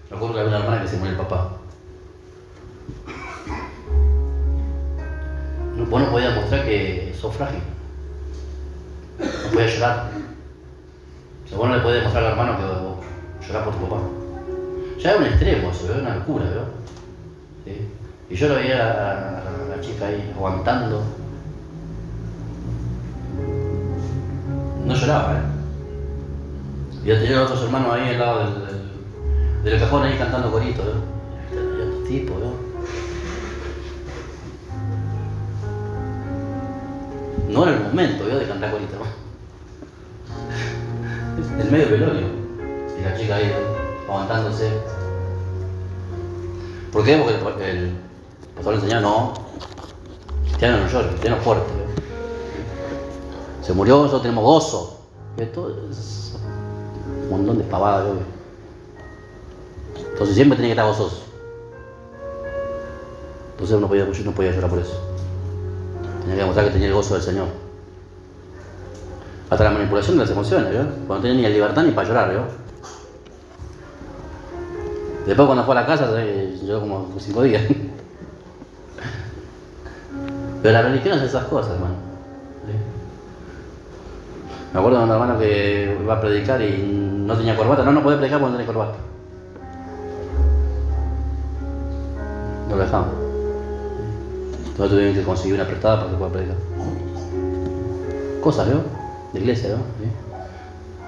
me acuerdo que había una hermana que se murió el papá. Vos no podías mostrar que sos frágil. No podías llorar. O sea, vos no le podías mostrar al hermano que vos llorás por tu papá. Ya era un extremo eso, ¿verdad? Una locura, ¿verdad? ¿Sí? Y yo lo veía a la chica ahí aguantando. No lloraba, ¿eh? Y yo tenía a otros hermanos ahí al lado del cajón ahí cantando corito, ¿verdad? Y estos tipos, ¿verdad? No era el momento, ¿verdad? De cantar corito, ¿no? En medio del velorio. Y la chica ahí, ¿no? Aguantándose. ¿Por qué? Porque el pastor le enseñaba, no, cristiano no llora, cristiano fuerte, ¿verdad? Se murió, nosotros tenemos gozo. Esto es un montón de pavadas, ¿verdad? Entonces siempre tenía que estar gozoso. Entonces yo no podía llorar por eso. Tenía que demostrar que tenía el gozo del Señor. Hasta la manipulación de las emociones, ¿verdad? Cuando no tenía ni libertad ni para llorar, ¿verdad? Después cuando fue a la casa, lloró como 5 días. Pero la religión hace esas cosas, hermano. ¿Sí? Me acuerdo de un hermano que iba a predicar y no tenía corbata. No podía predicar porque no tenía corbata. No lo dejaban. Entonces tuvieron que conseguir una prestada para que pueda predicar. Cosas, ¿no? De iglesia, ¿no? ¿Sí?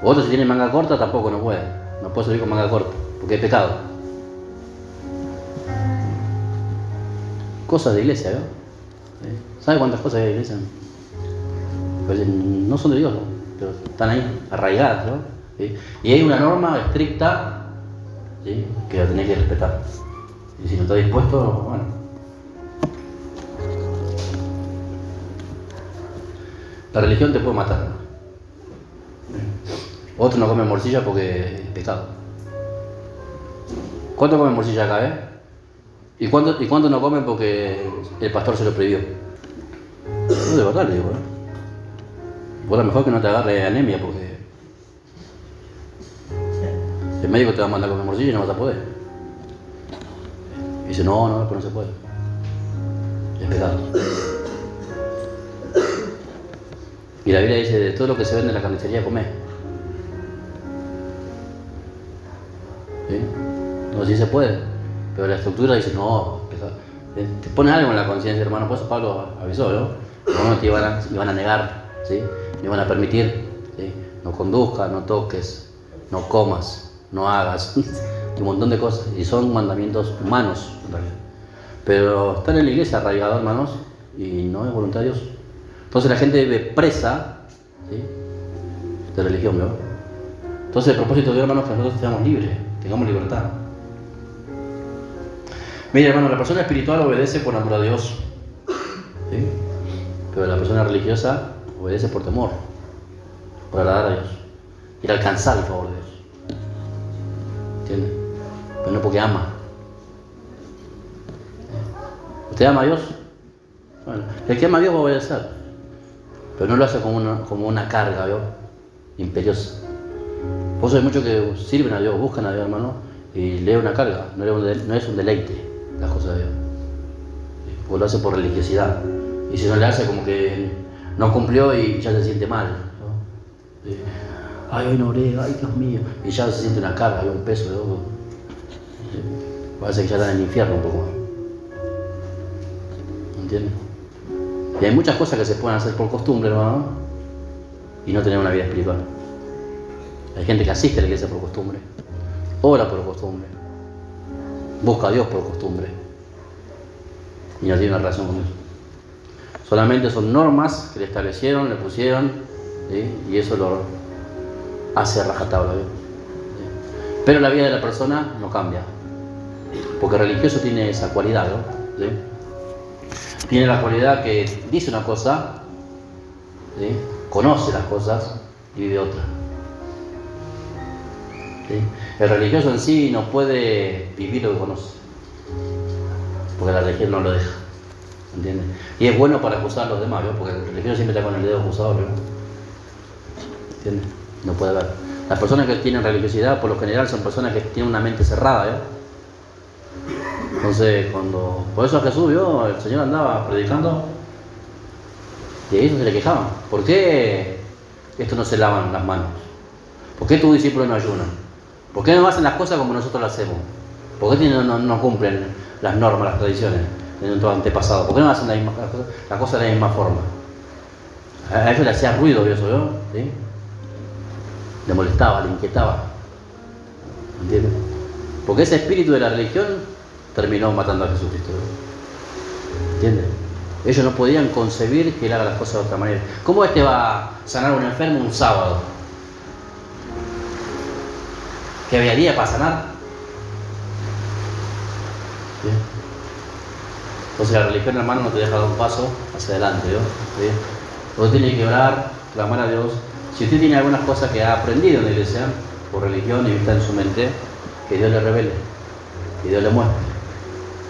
Otros si tienen manga corta tampoco no puede. No puede salir con manga corta, porque es pecado. Cosas de iglesia, ¿no? ¿Sí? ¿Sabe cuántas cosas hay de iglesia? Pues no son de Dios, ¿no? Pero están ahí, arraigadas, ¿no? ¿Sí? Y hay una norma estricta, ¿sí? Que la tenés que respetar. Y si no estás dispuesto, bueno. La religión te puede matar, ¿no? Otros no comen morcilla porque es pecado. ¿Cuántos comen morcilla acá, ¿Y cuántos no comen porque el pastor se lo prohibió? No, de verdad le digo, Vos a lo mejor que no te agarre anemia porque el médico te va a mandar a comer morcilla y no vas a poder. Y dice, no, pero no se puede. Es pecado. Y la Biblia dice, de todo lo que se vende en la carnicería, comé. ¿Sí? No, sí se puede. Pero la estructura dice, no, pecado. Te pone algo en la conciencia, hermano. Por eso Pablo avisó, ¿no? No te iban a negar, ¿sí? No iban a permitir, ¿sí? No conduzcas, no toques, no comas, no hagas. Un montón de cosas. Y son mandamientos humanos, en realidad. Pero están en la iglesia arraigados, hermanos, y no es voluntad de Dios. Entonces la gente vive presa, ¿sí? De religión, ¿no? Entonces el propósito de Dios, hermanos, es que nosotros seamos libres, tengamos libertad. Mira, hermano, la persona espiritual obedece por amor a Dios, ¿sí? Pero la persona religiosa obedece por temor, por agradar a Dios, ir a alcanzar el favor de Dios. ¿Entiendes? Pero no porque ama. ¿Usted ama a Dios? Bueno, el que ama a Dios va a obedecer, pero no lo hace como una carga, ¿vio? Imperiosa. Por eso hay muchos que sirven a Dios, buscan a Dios, hermano, y le da una carga, no es un deleite las cosas de Dios. Porque lo hace por religiosidad. Y si no le hace, como que no cumplió y ya se siente mal, ¿no? Ay, hoy no oré, ay, Dios mío. Y ya se siente una carga, un peso de oro. Parece que ya está en el infierno un poco más. ¿Entiendes? Y hay muchas cosas que se pueden hacer por costumbre, hermano. y no tener una vida espiritual. Hay gente que asiste a la iglesia por costumbre, ora por costumbre, busca a Dios por costumbre y no tiene una relación con Dios. Solamente son normas que le establecieron, le pusieron, ¿sí? Y eso lo hace rajatabla, ¿sí? Pero la vida de la persona no cambia, porque el religioso tiene esa cualidad, ¿no? ¿Sí? Tiene la cualidad que dice una cosa, ¿sí? Conoce las cosas y vive otra. ¿Sí? El religioso en sí no puede vivir lo que conoce, porque la religión no lo deja, ¿entiendes? Y es bueno para acusar a los demás, ¿no? Porque el religioso siempre está con el dedo acusador, ¿no? ¿Entiendes? No puede ver. Las personas que tienen religiosidad, por lo general, son personas que tienen una mente cerrada, ¿no? Entonces, por eso a Jesús, ¿vio? El Señor andaba predicando y a ellos se le quejaban. ¿Por qué estos no se lavan las manos? ¿Por qué tus discípulos no ayunan? ¿Por qué no hacen las cosas como nosotros las hacemos? ¿Por qué no cumplen las normas, las tradiciones de nuestros antepasados? ¿Por qué no hacen las cosas de la misma forma? A ellos le hacía ruido eso, ¿no? ¿Sí? Le molestaba, le inquietaba. ¿Entiendes? Porque ese espíritu de la religión terminó matando a Jesucristo, ¿no? ¿Entiendes? Ellos no podían concebir que él haga las cosas de otra manera. ¿Cómo va a sanar a un enfermo un sábado? ¿Que había día para sanar? ¿Sí? Entonces la religión, hermano, no te deja dar un paso hacia adelante, ¿no? ¿Sí? Usted tiene que orar, clamar a Dios. Si usted tiene algunas cosas que ha aprendido en la iglesia, por religión y está en su mente, que Dios le revele, que Dios le muestre.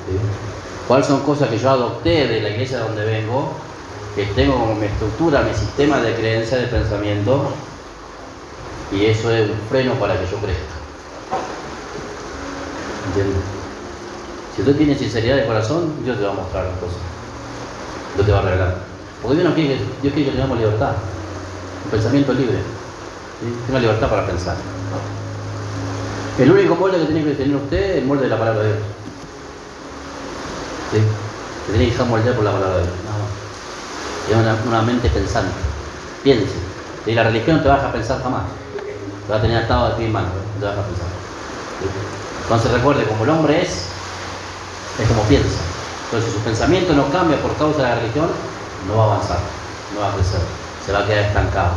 ¿Sí? ¿Cuáles son cosas que yo adopté de la iglesia donde vengo, que tengo como mi estructura, mi sistema de creencia, de pensamiento, y eso es un freno para que yo crezca? ¿Entiendes? Si usted tiene sinceridad de corazón, Dios te va a mostrar las cosas, Dios te va a revelar. Porque Dios quiere que tengamos libertad, un pensamiento libre, ¿sí? Tenga libertad para pensar. El único molde que tiene que tener usted es el molde de la palabra de Dios. ¿Sí? Se tiene que dejar moldear por la palabra de Dios. Es una mente pensante. Piense. ¿Sí? La religión no te va a dejar pensar jamás. Te va a tener atado de pie y mano. No te va a dejar pensar. ¿Sí? Entonces recuerde, como el hombre es como piensa. Entonces si su pensamiento no cambia por causa de la religión, no va a avanzar, no va a crecer, se va a quedar estancado.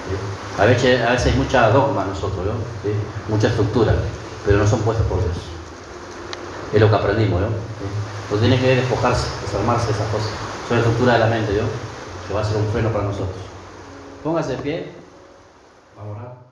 ¿Sí? A veces hay mucha dogma en nosotros, ¿no? ¿Sí? Mucha estructura, pero no son puestas por Dios. Es lo que aprendimos, ¿no? ¿Sí? Entonces tiene que despojarse, desarmarse de esas cosas. Son la estructura de la mente, ¿no? Que va a ser un freno para nosotros. Póngase de pie. Vamos a orar.